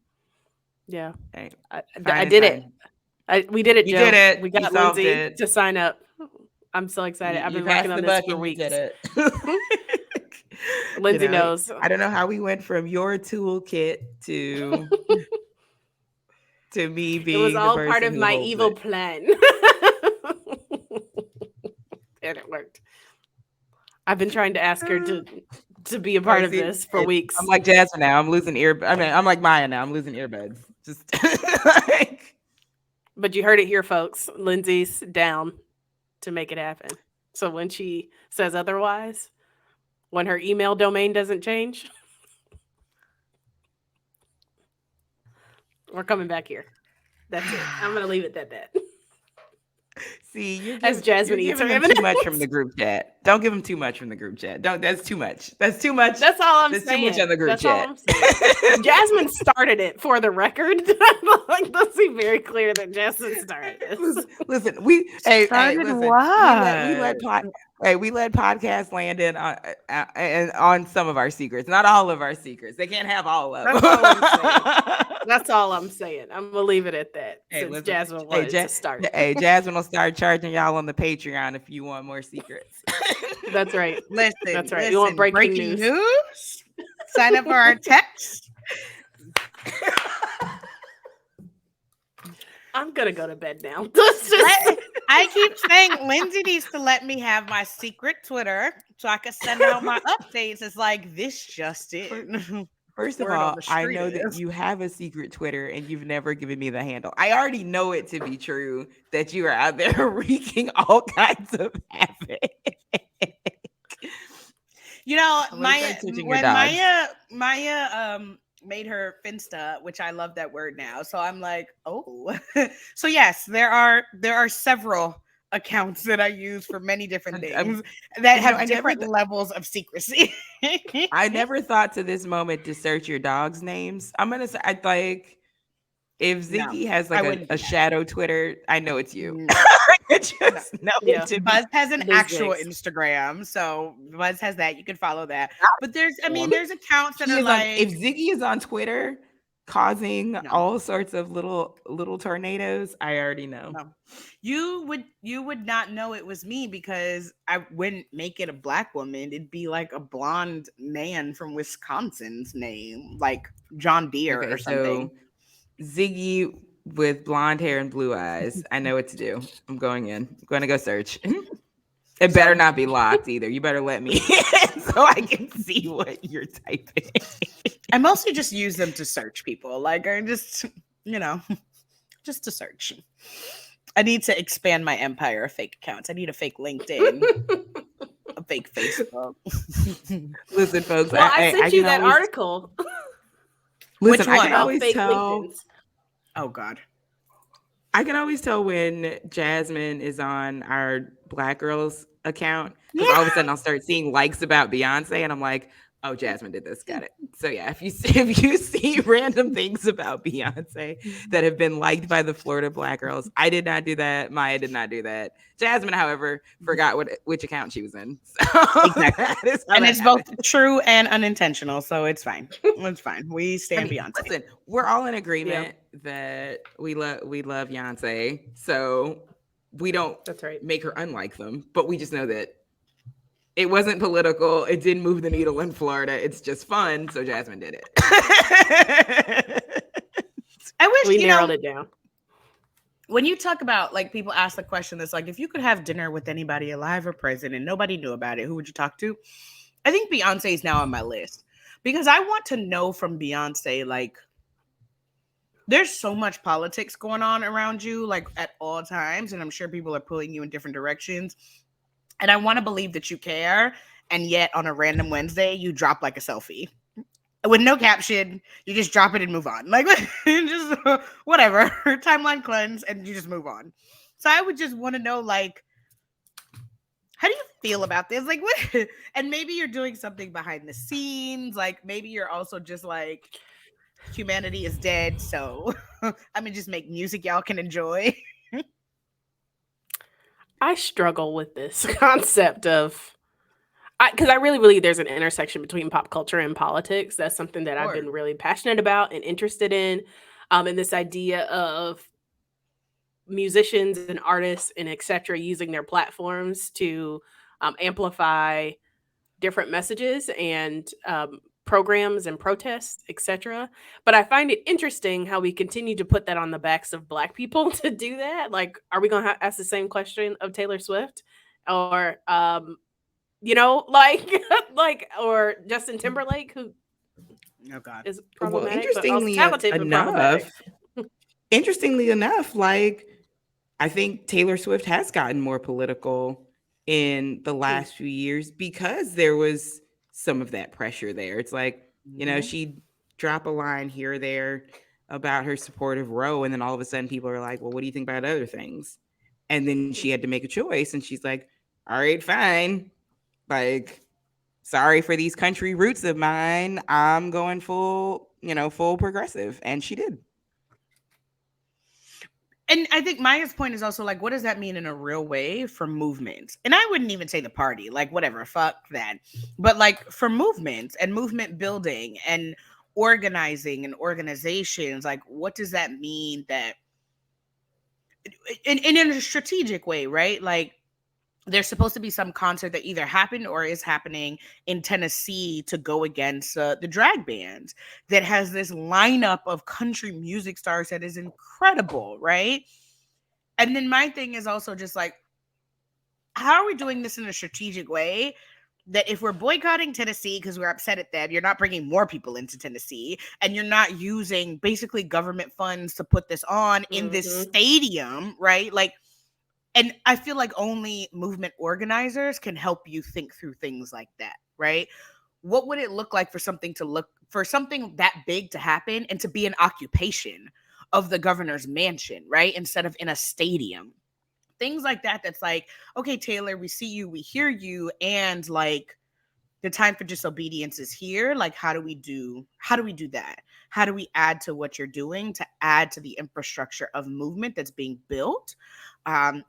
Yeah.
Right.
I did it. We did it,
You
Joe.
did it.
We got Lindsay to sign up. I'm so excited. I've been working on this for weeks.
You did it.
Lindsay knows.
I don't know how we went from your toolkit to me being.
It was all
the
part of my evil
it.
plan. and it worked. I've been trying to ask her to be a
Oh,
part of
see,
this for
I'm
weeks.
like Jasmine now. I'm losing ear. I mean, I'm like Maya now. I'm losing earbuds. Just like,
But you heard it here, folks. Lindsay's down to make it happen. So when she says otherwise, when her email domain doesn't change, we're coming back here. That's it. I'm gonna leave it at that.
see,
As
you're
Jasmine eats her
giving them too much from
M&Ms.
the group chat. Don't give them too much from the group chat. Don't. That's too much. That's too much.
That's all I'm
That's too much
saying.
on the group
That's all
chat.
I'm saying. Jasmine started it for the record. Like, let's be very clear that Jasmine started this.
Listen, hey,
Started
listen, we
what?
let we let podcast land in on some of our secrets, not all of our secrets. They can't have all of them.
That's all I'm saying. That's all I'm saying. I'm gonna leave it at that.
Hey,
Since
listen,
Jasmine wanted to start.
hey, Jasmine will start charging y'all on the Patreon if you want more secrets.
That's right.
Listen,
That's right. You want
listen,
breaking news?
Sign up for our text.
I'm gonna go to bed now. Let's just
I keep saying Lindsay needs to let me have my secret Twitter so I can send out my updates. It's like this just in.
First of
Word on
all,
the
I
street
know that
is.
you have a secret Twitter and you've never given me the handle. I already know it to be true that you are out there wreaking all kinds of havoc.
You know,
I'm gonna start searching your
when
dogs.
Maya made her Finsta, which I love that word now. So I'm like, oh. So yes, there are several accounts that I use for many different things that have
I
different levels of secrecy.
I never thought to this moment to search your dog's names. I'm gonna say I'd like if
No,
Ziggy has
I
like
wouldn't do
a
that.
shadow Twitter, I know it's you.
No.
I just know
Yeah.
it to be.
Buzz has an
Biz
actual
Diggs.
Instagram, so Buzz has that. You can follow that. But there's
Yeah.
accounts that
He
are
is on, if
like,
Ziggy is on Twitter causing
no,
all sorts of little tornadoes, I already know.
no. You would not know it was me because I wouldn't make it a black woman. It'd be like a blonde man from Wisconsin's name, like John Deere
Okay,
or something.
so Ziggy with blonde hair and blue eyes. I know what to do. I'm going in. I'm going to go search. It better not be locked either. You better let me in so I can see what you're typing.
I mostly just use them to search people. Like I just, just to search. I need to expand my empire of fake accounts. I need a fake LinkedIn, a fake Facebook.
Listen, folks.
Well, I sent you
can
that
always,
article
listen,
Which
I
one?
can
about
always
fake
tell.
LinkedIn's.
Oh God.
I can always tell when Jasmine is on our Black Girls account because all of a sudden I'll start seeing likes about Beyonce, and I'm like, "Oh, Jasmine did this. Got it." So yeah, if you see random things about Beyonce that have been liked by the Florida Black Girls, I did not do that. Maya did not do that. Jasmine, however, forgot which account she was in. So
Exactly. And it's both true and unintentional, so it's fine. It's fine. We stand Beyonce.
Listen, we're all in agreement that we love Beyonce, so we don't
That's right.
make her unlike them, but we just know that it wasn't political. It didn't move the needle in Florida. It's just fun, so Jasmine did it.
I wish
We narrowed it down.
when you talk about like people ask the question that's like, if you could have dinner with anybody alive or present and nobody knew about it, who would you talk to? I think Beyonce is now on my list because I want to know from Beyonce, like, there's so much politics going on around you, like at all times. And I'm sure people are pulling you in different directions. And I want to believe that you care. And yet on a random Wednesday, you drop like a selfie with no caption. You just drop it and move on. Like, just whatever. Timeline cleanse and you just move on. So I would just want to know, like, how do you feel about this? Like, what? And maybe you're doing something behind the scenes. Like, maybe you're also just like, humanity is dead. So I'm going to just make music y'all can enjoy.
I struggle with this concept of because I really believe there's an intersection between pop culture and politics. That's something that I've been really passionate about and interested in. And this idea of musicians and artists and etc. using their platforms to amplify different messages and programs and protests, etc. But I find it interesting how we continue to put that on the backs of Black people to do that. Like, are we going to ask the same question of Taylor Swift or you know, like like or Justin Timberlake, who
Oh God.
is
Well,
problematic, but also talented but problematic.
interestingly enough, like I think Taylor Swift has gotten more political in the
Hmm.
last few years because there was some of that pressure there. It's like,
Mhm.
she'd drop a line here or there about her support of Roe, and then all of a sudden people are like, well, what do you think about other things? And then she had to make a choice, and she's like, all right, fine. Like, sorry for these country roots of mine. I'm going full, full progressive. And she did.
And I think Maya's point is also like, what does that mean in a real way for movements? And I wouldn't even say the party, like whatever, fuck that. But like for movements and movement building and organizing and organizations, like what does that mean that in a strategic way, right? Like there's supposed to be some concert that either happened or is happening in Tennessee to go against the drag bands that has this lineup of country music stars that is incredible, right? And then my thing is also just like, how are we doing this in a strategic way? That if we're boycotting Tennessee because we're upset at them, you're not bringing more people into Tennessee and you're not using basically government funds to put this on in this
Hmm.
stadium, right? Like, and I feel like only movement organizers can help you think through things like that, right? What would it look like for something that big to happen and to be an occupation of the governor's mansion, right? Instead of in a stadium. Things like that. That's like, okay, Taylor, we see you, we hear you, and like the time for disobedience is here. Like, how do we do that? How do we add to what you're doing to add to the infrastructure of movement that's being built?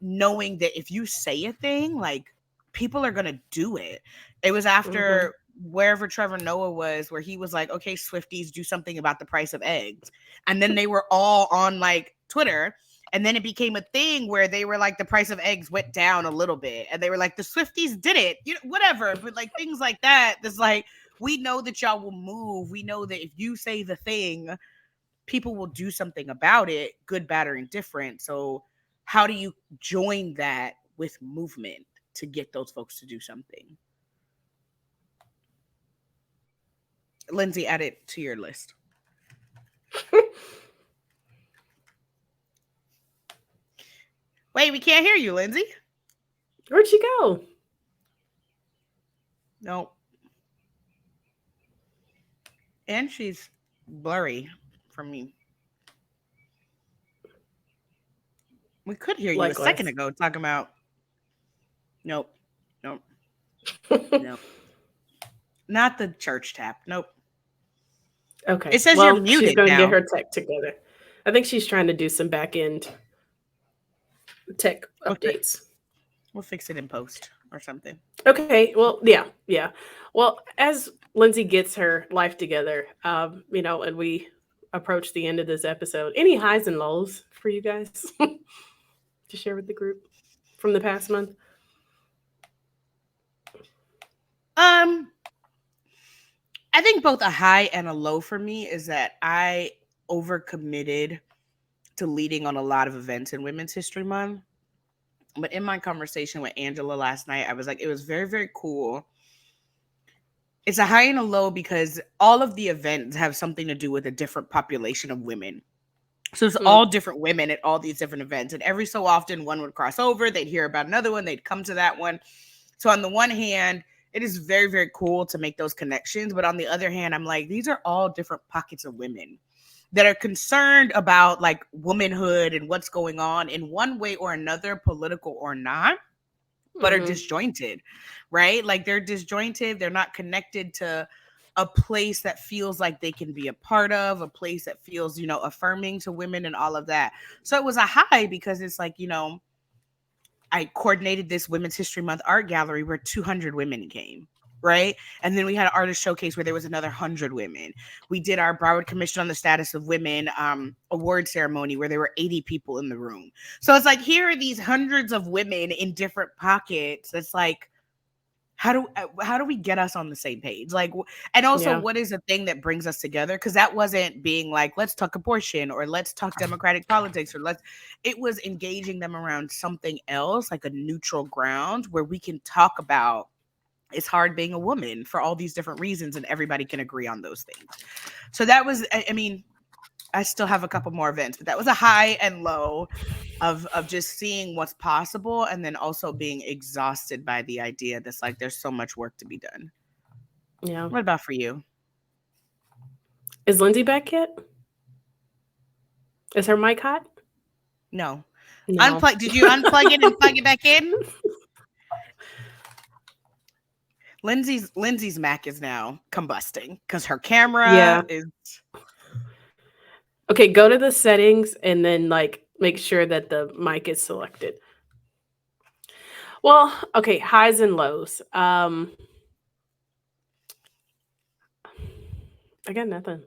Knowing that if you say a thing, like people are gonna do it. It was
Hmm.
after wherever Trevor Noah was, where he was like, okay, Swifties, do something about the price of eggs. And then they were all on like Twitter. And then it became a thing where they were like, the price of eggs went down a little bit. And they were like, the Swifties did it, whatever. But like things like that, that's like, we know that y'all will move. We know that if you say the thing, people will do something about it, good, bad, or indifferent. So, how do you join that with movement to get those folks to do something? Lindsay, add it to your list. Wait, we can't hear you, Lindsay.
Where'd she go?
No. And she's blurry from me. We could hear you a second
Likewise.
ago talking about. Nope. Nope. Nope. Not the church tap. Nope. It
Okay.
says you're
Well, she's
muted
going to get
now.
her tech together. I think she's trying to do some back end tech
Okay.
updates.
We'll fix it in post or something.
Okay. Well, yeah, yeah. Well, as Lindsay gets her life together, and we approach the end of this episode, any highs and lows for you guys to share with the group from the past month?
Um, I think both a high and a low for me is that I overcommitted to leading on a lot of events in Women's History Month. But in my conversation with Angela last night, I was like, it was very, very cool. It's a high and a low because all of the events have something to do with a different population of women. So it's
Mm,
all different women at all these different events. And every so often, one would cross over, they'd hear about another one, they'd come to that one. So, on the one hand, it is very, very cool to make those connections. But on the other hand, I'm like, these are all different pockets of women that are concerned about like womanhood and what's going on in one way or another, political or not, but are
mm-hmm.
disjointed, right? Like they're disjointed, they're not connected to a place that feels like they can be a part of, a place that feels, affirming to women and all of that. So it was a high because it's like, I coordinated this Women's History Month art gallery where 200 women came, right? And then we had an artist showcase where there was another 100 women. We did our Broward Commission on the Status of Women award ceremony where there were 80 people in the room. So it's like, here are these hundreds of women in different pockets. It's like, how do we get us on the same page? Like, and also,
Yeah.
what is the thing that brings us together? Because that wasn't being like, let's talk abortion or let's talk democratic politics or it was engaging them around something else, like a neutral ground where we can talk about it's hard being a woman for all these different reasons and everybody can agree on those things. So that was, I mean, I still have a couple more events, but that was a high and low of just seeing what's possible and then also being exhausted by the idea that's like there's so much work to be done.
Yeah.
What about for you?
Is Lindsay back yet? Is her mic hot?
No.
No.
Unplug. Did you unplug it and plug it back in? Lindsay's Mac is now combusting because her camera is.
Okay, go to the settings and then like make sure that the mic is selected. Well, okay, highs and lows. I got nothing.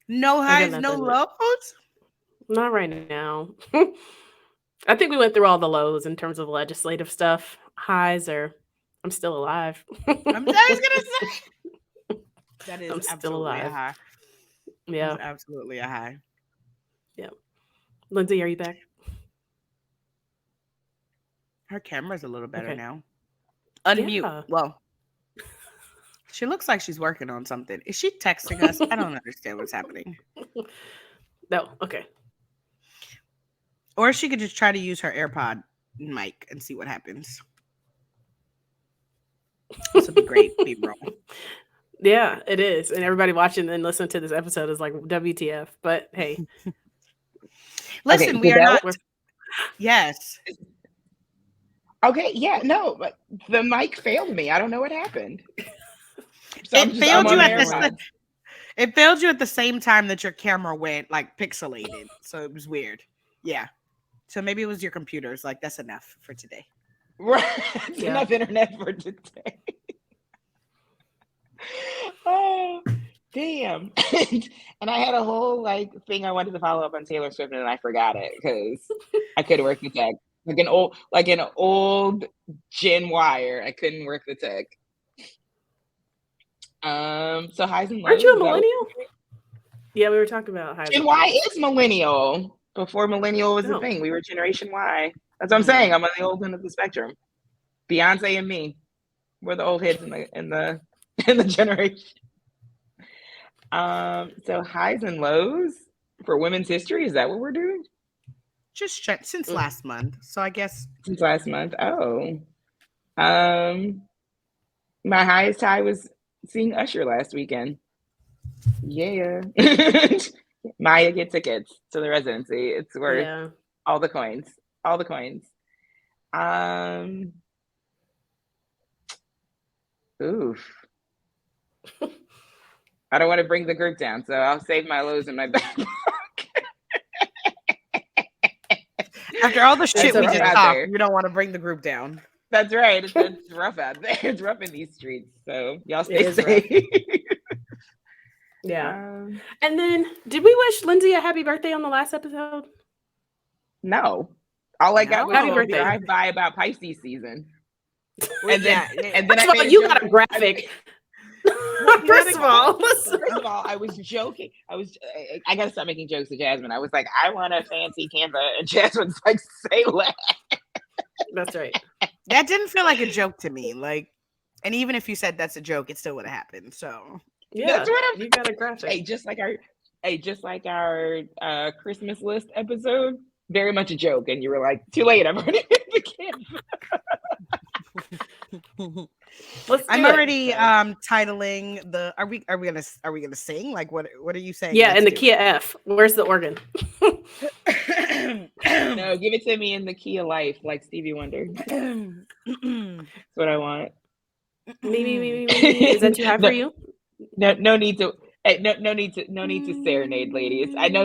No highs, no
nothing.
lows?
Not right now. I think we went through all the lows in terms of legislative stuff. Highs are, I'm still alive.
I was gonna say that is
I'm still
absolutely a
alive.
high.
Yeah,
That's absolutely a high.
yeah. Lindsay, are you back?
Her camera's a little better
Okay.
now. Unmute.
Yeah.
Well, she looks like she's working on something. Is she texting us? I don't understand what's happening.
No, okay.
Or she could just try to use her AirPod mic and see what happens. This would be great. Be wrong.
Yeah, it is. And everybody watching and listening to this episode is like, WTF. But hey.
Listen,
Okay,
we
so
are
that
not. Yes.
Okay, yeah, no, but the mic failed me. I don't know what happened. So
It failed
I'm
you
on
at the
AirPods.
It failed you at the same time that your camera went like pixelated. So it was weird. Yeah. So maybe it was your computers. Like, that's enough for today.
Right. It's
Yeah.
enough internet for today. Oh, damn. And I had a whole like thing I wanted to follow up on Taylor Swift and I forgot it because I couldn't work the tech. Like an old Gen Wire. I couldn't work the tech. So highs and lows.
Aren't you a
is that what-
millennial? Yeah, we were talking about highs.
Gen
and
Y
lows.
is millennial. Before millennial was a
No.
thing. We were Generation Y. That's what I'm saying. I'm on the old end of the spectrum. Beyonce and me. We're the old heads in the generation. So highs and lows for Women's History. Is that what we're doing?
Just since last month. So I guess
Since last month. Oh. My highest high was seeing Usher last weekend. Yeah. Maya get tickets to the residency. It's worth all the coins. All the coins. Oof. I don't want to bring the group down, so I'll save my lows in my back.
after all the shit we
okay.
just talked, we don't want to bring the group down.
That's right. It's rough out there. It's rough in these streets. So y'all stay
is
safe.
Yeah. And then, did we wish Lindsay a happy birthday on the last episode?
No. All I got was
Happy
a
birthday.
drive-by about Pisces season.
And then
First of all, you got a graphic. First of all,
I was joking. I gotta stop making jokes to Jasmine. I was like, I want a fancy Canva, and Jasmine's like, say less.
That's right.
that didn't feel like a joke to me. Like, and even if you said that's a joke, it still would have happened. So
Yeah,
that's what
you got a graphic.
Hey, just like our Christmas list episode, very much a joke, and you were like, too late. I've already made the Canva.
I'm already titling the. Are we gonna sing? Like, what are you saying?
Yeah, in the key of F. Where's the organ?
No, give it to me in the key of life, like Stevie Wonder. That's what I want.
Me. Is that too high for you?
No need to. Hey, no need to serenade, ladies. I know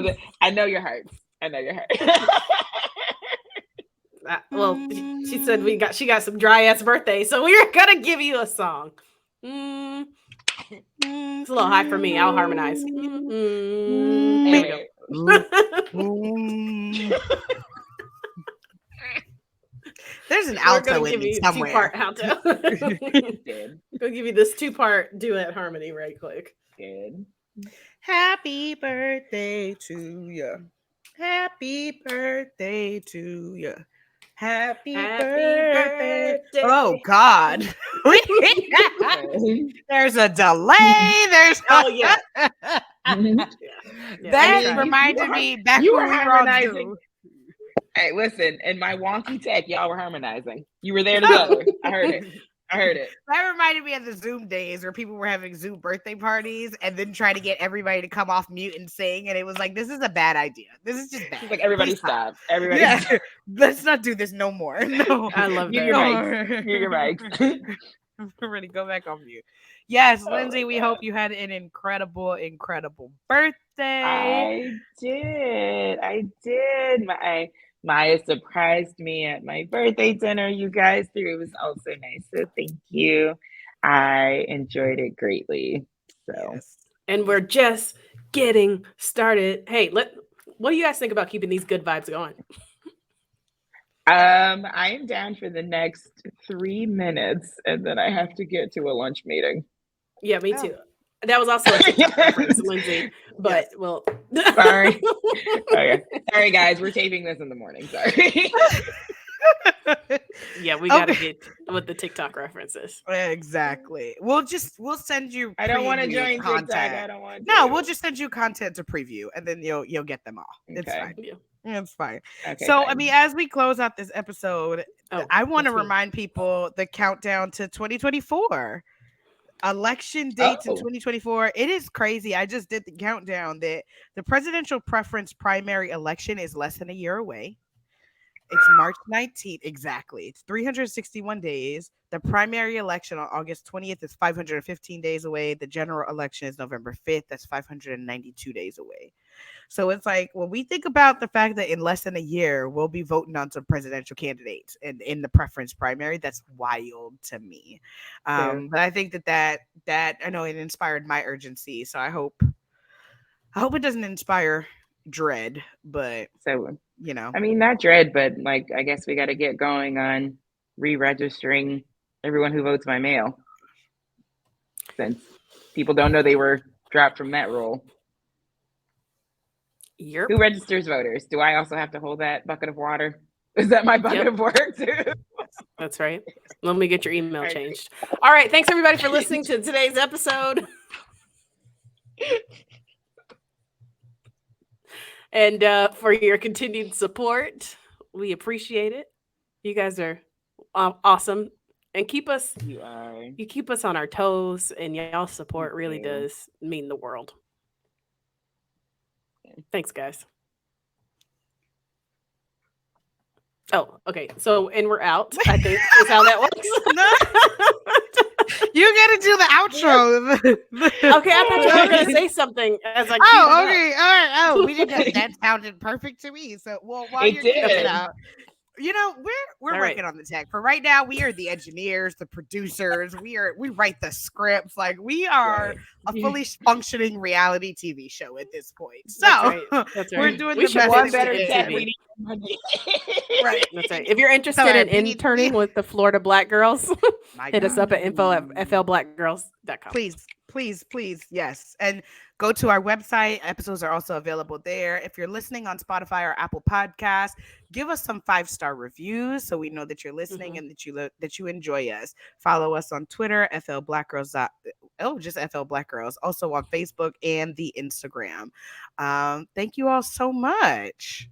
your hearts. I know your heart.
Well, she said she got some dry ass birthday, so we're gonna give you a song. It's a little high for me. I'll harmonize. There we go.
There's an
We're gonna
alto
give
in me
you
somewhere.
two-part alto.
Did.
Gonna give you this two-part duet harmony right quick.
Did.
Happy birthday to you. Happy birthday to you. Happy
Happy
birthday.
birthday.
Oh God. There's a delay. There's
Oh yeah.
Mhm.
Yeah,
that
I mean,
reminded me back
you
when
were
we were on
harmonizing.
Zoom.
Hey, listen, in my wonky tech, y'all were harmonizing. You were there together. I heard it. I heard it.
That reminded me of the Zoom days where people were having Zoom birthday parties and then trying to get everybody to come off mute and sing. And it was like, this is a bad idea. This is just bad.
She's like, everybody
Please
stop. Everybody
Yeah.
stop.
Let's not do this no more. No.
I love
Mute
that.
your mics. Mute your mics.
Ready, go back on mute. Yes,
Oh
Lindsay,
my
we
God.
hope you had an incredible birthday.
I did. Maya surprised me at my birthday dinner, you guys threw. It was also nice. So thank you. I enjoyed it greatly. So
Yes.
And we're just getting started. Hey, what do you guys think about keeping these good vibes going?
I am down for the next 3 minutes and then I have to get to a lunch meeting.
Yeah, me
Oh.
too. That was also a TikTok reference, Lindsay. But well,
Sorry. Okay. Sorry guys, we're taping this in the morning. Sorry.
yeah, we gotta
Okay.
get with the TikTok references.
Exactly. We'll send you.
I don't want to
preview
join
content.
TikTok. I don't want to.
No, we'll just send you content to preview, and then you'll get them all. It's
Okay.
fine.
Yeah.
It's fine.
Okay,
So,
fine.
I mean, as we close out this episode,
Oh,
I want to
that's me.
remind people the countdown to 2024. Election dates in
Oh.
2024. It is crazy. I just did the countdown that the presidential preference primary election is less than a year away. It's March 19th. Exactly. It's 361 days. The primary election on August 20th is 515 days away. The general election is November 5th. That's 592 days away. So it's like when we think about the fact that in less than a year we'll be voting on some presidential candidates and in the preference primary, that's wild to me.
Fair.
But I think that I know it inspired my urgency. So I hope it doesn't inspire dread, but
So,
you know.
I mean, not dread, but like, I guess we got to get going on re-registering everyone who votes by mail, since people don't know they were dropped from that role.
Yep.
Who registers voters? Do I also have to hold that bucket of water? Is that my bucket of work too?
That's right. Let me get your email
Right.
changed. All right. Thanks everybody for listening to today's episode. And for your continued support. We appreciate it. You guys are awesome. And keep us
You
keep us on our toes, and y'all support really
you.
does mean the world. Thanks, guys. Oh, okay. So, and we're out, I think, is how that works.
You gotta do the outro.
Okay, I thought you were going to say something as I queued
Oh,
it up.
okay. All right. Oh, we did that. That sounded perfect to me. So, well, while
It
you're getting
did.
it out, you know, we're
All right.
working on the tech. For right now, we are the engineers, the producers. We write the scripts. Like we are
Right.
a fully functioning reality TV show at this point. So
That's right. That's
we're
right.
doing
We
the
should
best
One
that
pitch
we
better
to
can.
tech. We
MTV.
need money.
Right.
That's right. If you're interested in interning with the Florida Black Girls,
My
hit us
God.
up at info@flblackgirls.com.
Please, yes. And go to our website. Episodes are also available there. If you're listening on Spotify or Apple Podcasts, give us some 5-star reviews so we know that you're listening and that you enjoy us. Follow us on Twitter, FL Black Girls. Just FL Black Girls. Also on Facebook and the Instagram. Thank you all so much.